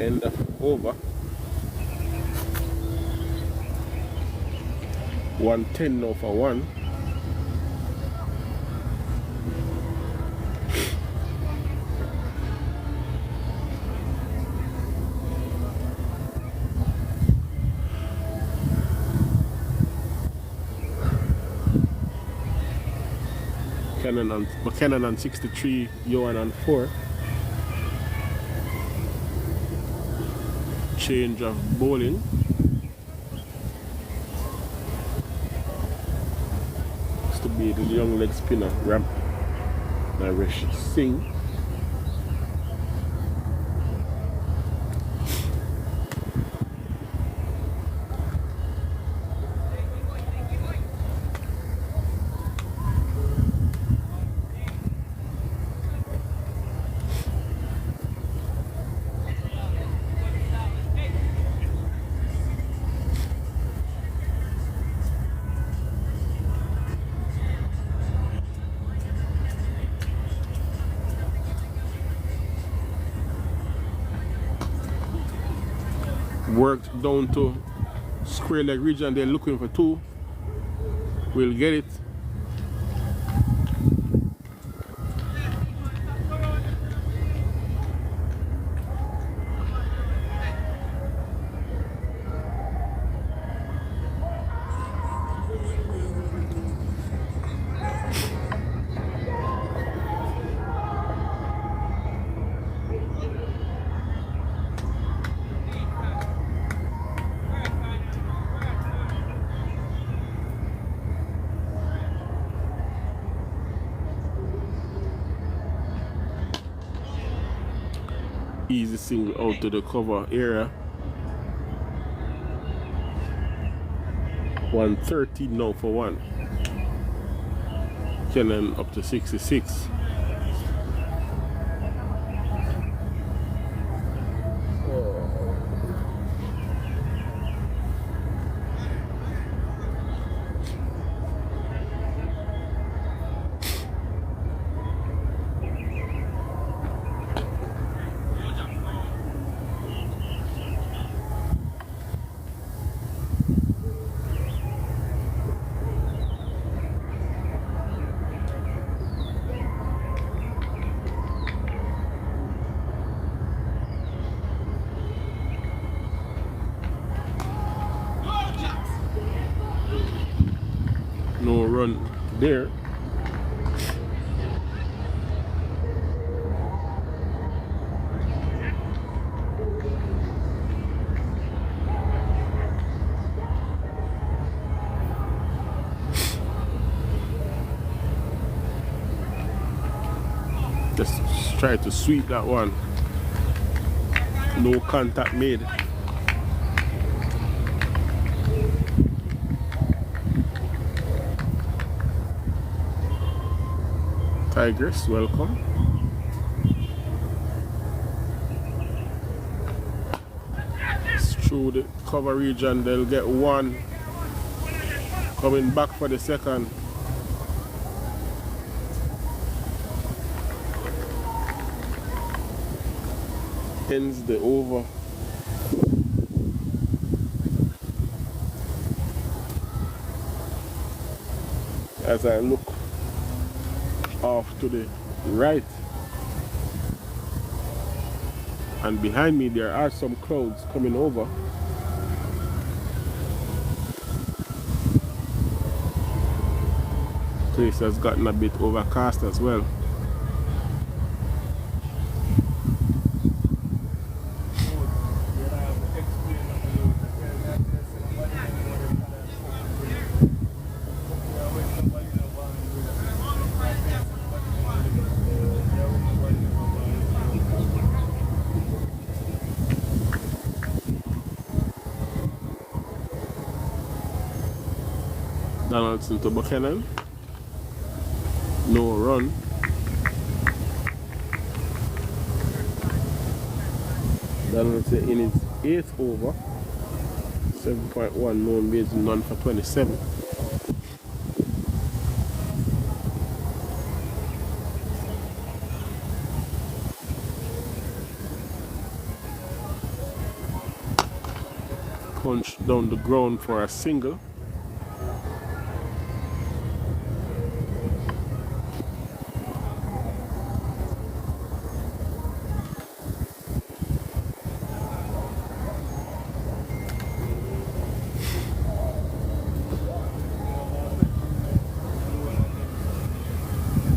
End of over. 110 now for one. McKenna on 63, Johan on 4. Change of bowling. It's to be the young leg spinner, Ramp Naresh Singh. Worked down to square leg region, they're looking for 2. We'll get it. Easy single out to the cover area. 130 now for one. Kenan up to 66. No run there. Just try to sweep that one. No contact made. Tigers, welcome. It's through the cover region, they'll get 1. Coming back for the second. Ends the over. As I look off to the right, and behind me there are some clouds coming over. Place has gotten a bit overcast as well. Donaldson to Buchanan. No run. Donaldson in his 8th over. 7.1 known base, none for 27. Punch down the ground for a single.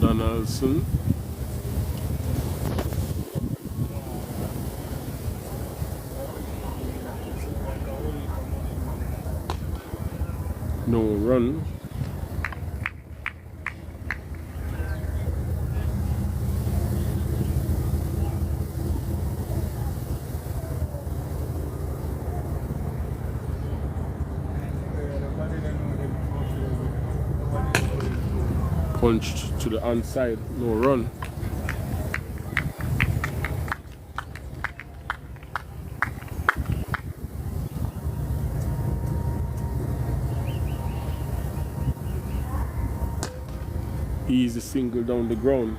Donaldson. No run. Punched to the onside, no run. Easy single down the ground.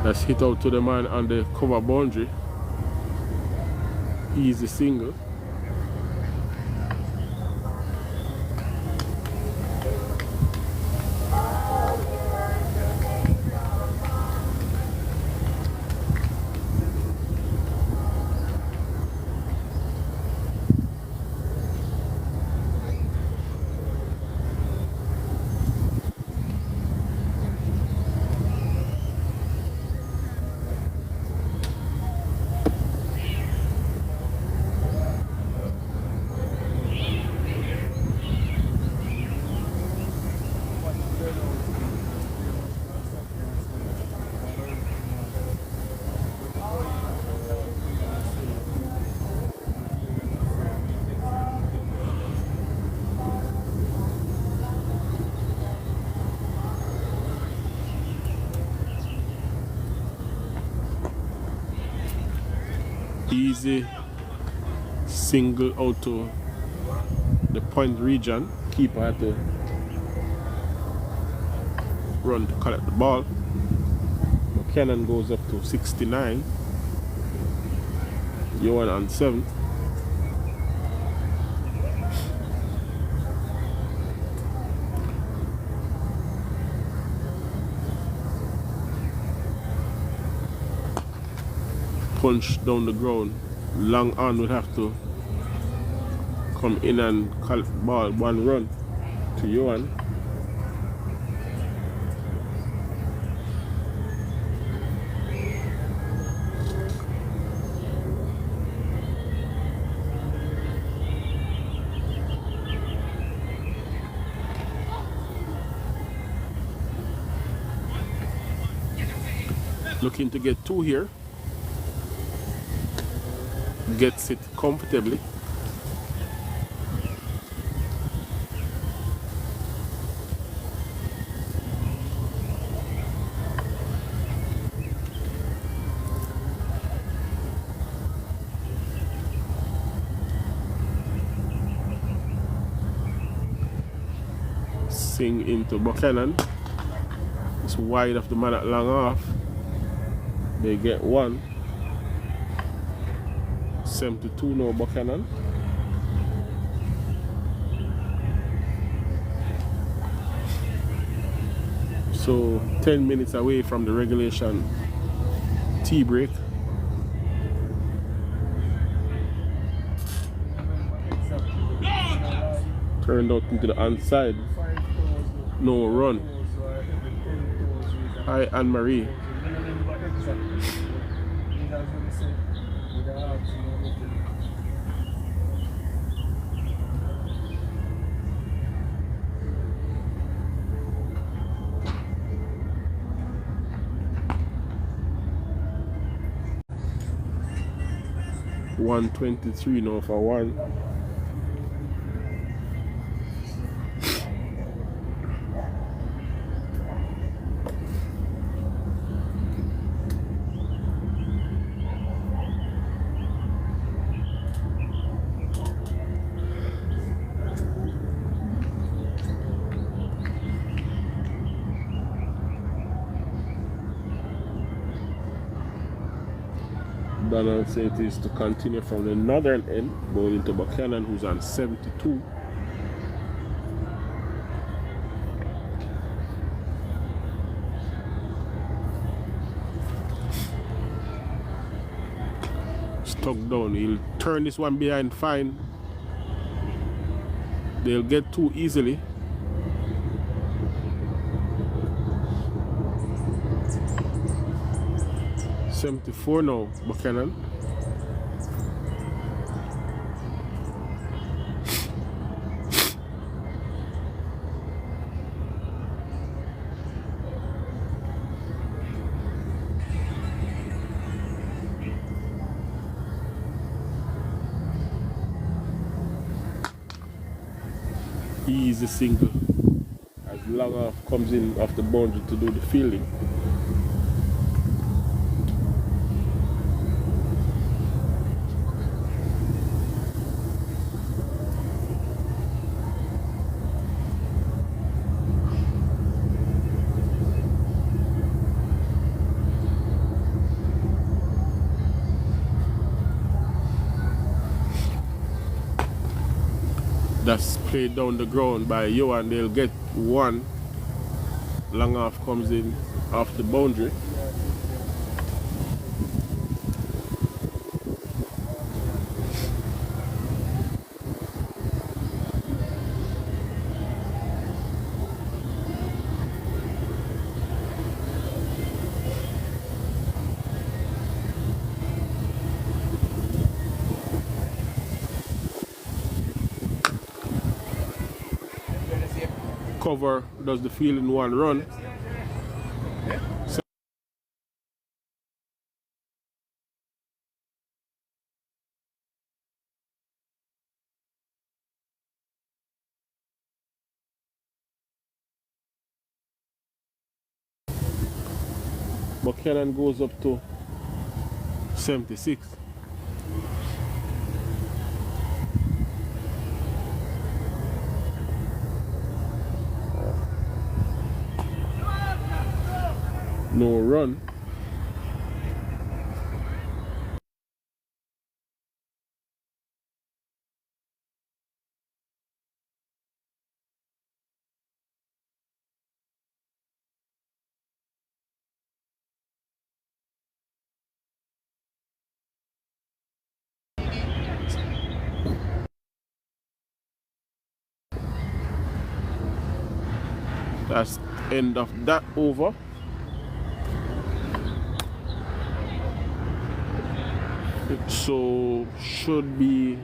That's hit out to the man on the cover boundary. Easy single. Easy single out to the point region. Keeper had to run to collect the ball. Cannon goes up to 69. Johan on 7th. Punch down the ground. Long on will have to come in and collect the ball. One run to Johan. Looking to get 2 here. Gets it comfortably. Sing into Buchanan. It's wide of the man at long off. They get 1. 72 now Buchanan. So 10 minutes away from the regulation tea break. Turned out into the onside. No run. Hi Anne-Marie. $123 now for 1. Donald says it is to continue from the northern end, going into Buchanan, who's on 72. Stuck down. He'll turn this one behind fine. They'll get too easily. $74 now, Buchanan. Easy single as long off comes in off the boundary to do the fielding. That's played down the ground by Johan. They'll get one. Long off comes in off the boundary. Cover does the field in one run. Buchanan goes up to 76. No run. That's end of that over. So should be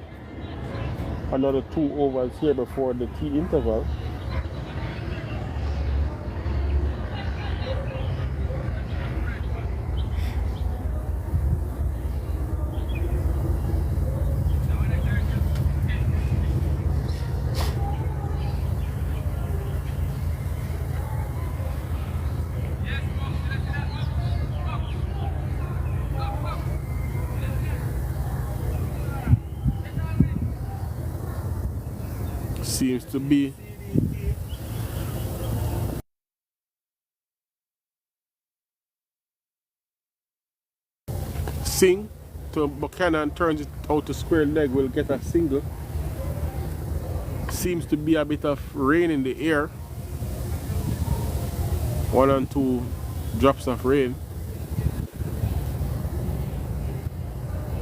another 2 overs here before the tea interval. Seems to be Singh to Buchanan, turns it out to square leg, will get a single. Seems to be a bit of rain in the air. 1 and 2 drops of rain.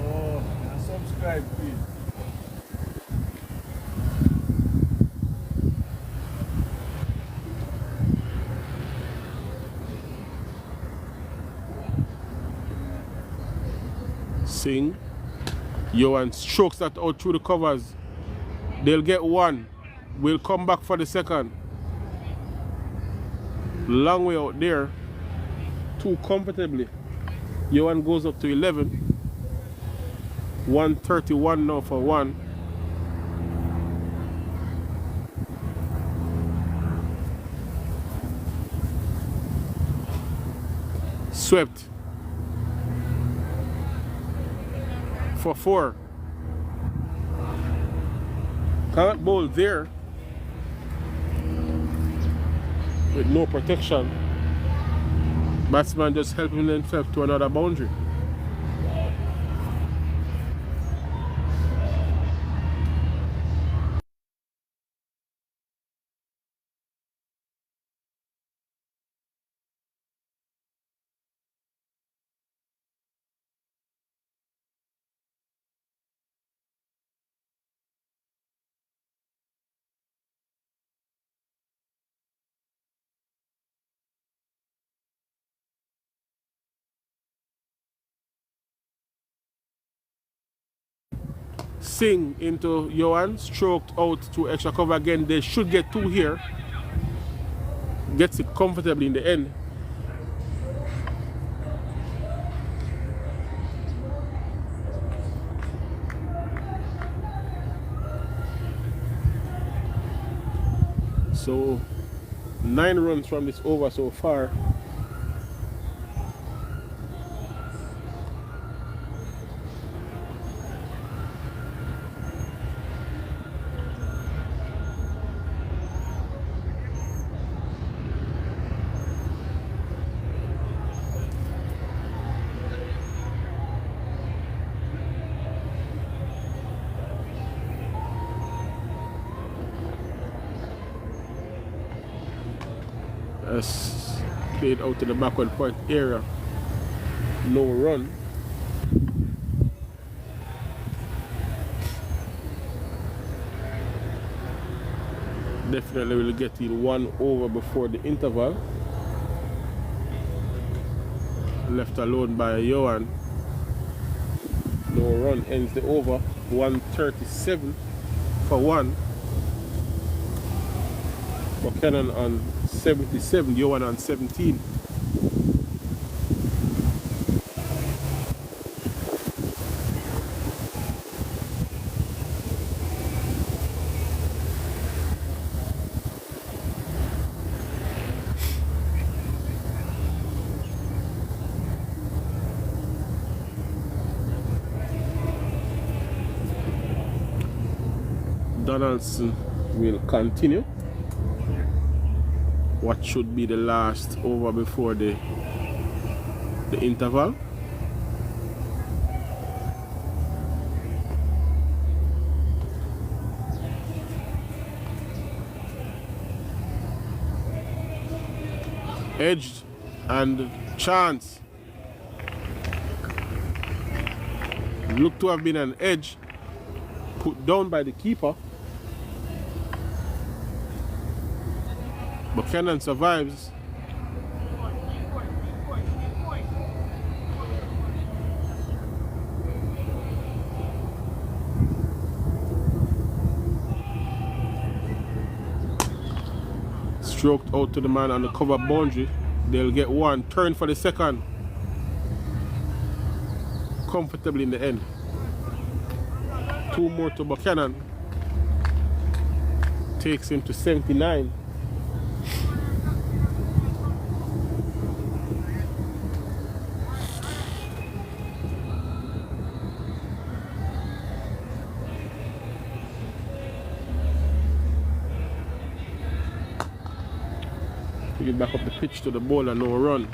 Oh, subscribe please. Singh. Johan strokes that out through the covers. They'll get 1. We'll come back for the second. Long way out there. 2 comfortably. Johan goes up to 11. 131 now for 1. Swept for 4. Can't bowl there with no protection. Batsman just helping himself to another boundary. Sing into Johan, stroked out to extra cover again. They should get 2 here. Gets it comfortably in the end. So 9 runs from this over so far. Played out to the backward point area. No run. Definitely will get in 1 over before the interval. Left alone by Johan. No run ends the over. 137 for 1. Buchanan on 77, Johan on 17. Donaldson will continue. What should be the last over before the interval. Edged and chance. Looked to have been an edge put down by the keeper. Buchanan survives. Stroked out to the man on the cover boundary. They'll get 1. Turn for the second. Comfortably in the end. 2 more to Buchanan. Takes him to 79. Get back up the pitch to the bowler, no run.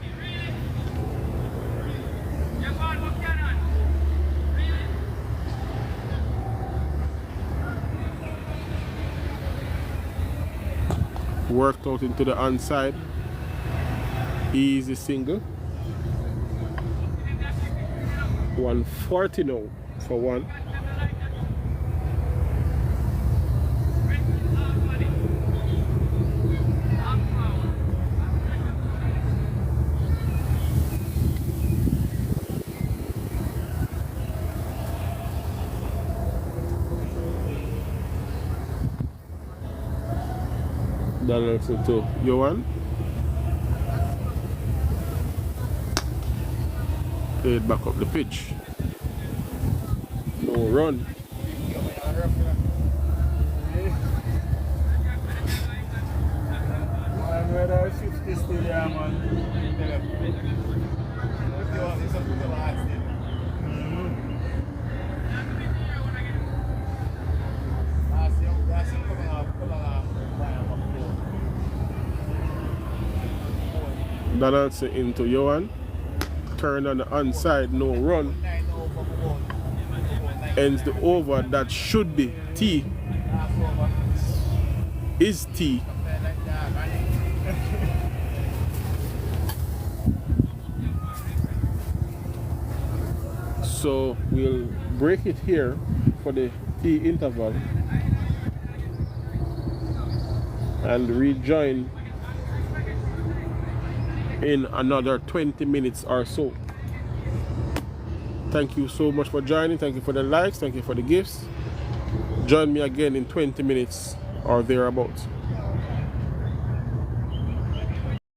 Worked out into the onside. Easy single. 140 now for 1. Donaldson to Johan. Played back up the pitch. No run. Donaldson into Johan. Turn on the onside, no run. Ends the over that should be T. Is T. So we'll break it here for the T interval and rejoin in another 20 minutes or so. Thank you so much for joining. Thank you for the likes. Thank you for the gifts. Join me again in 20 minutes or thereabouts.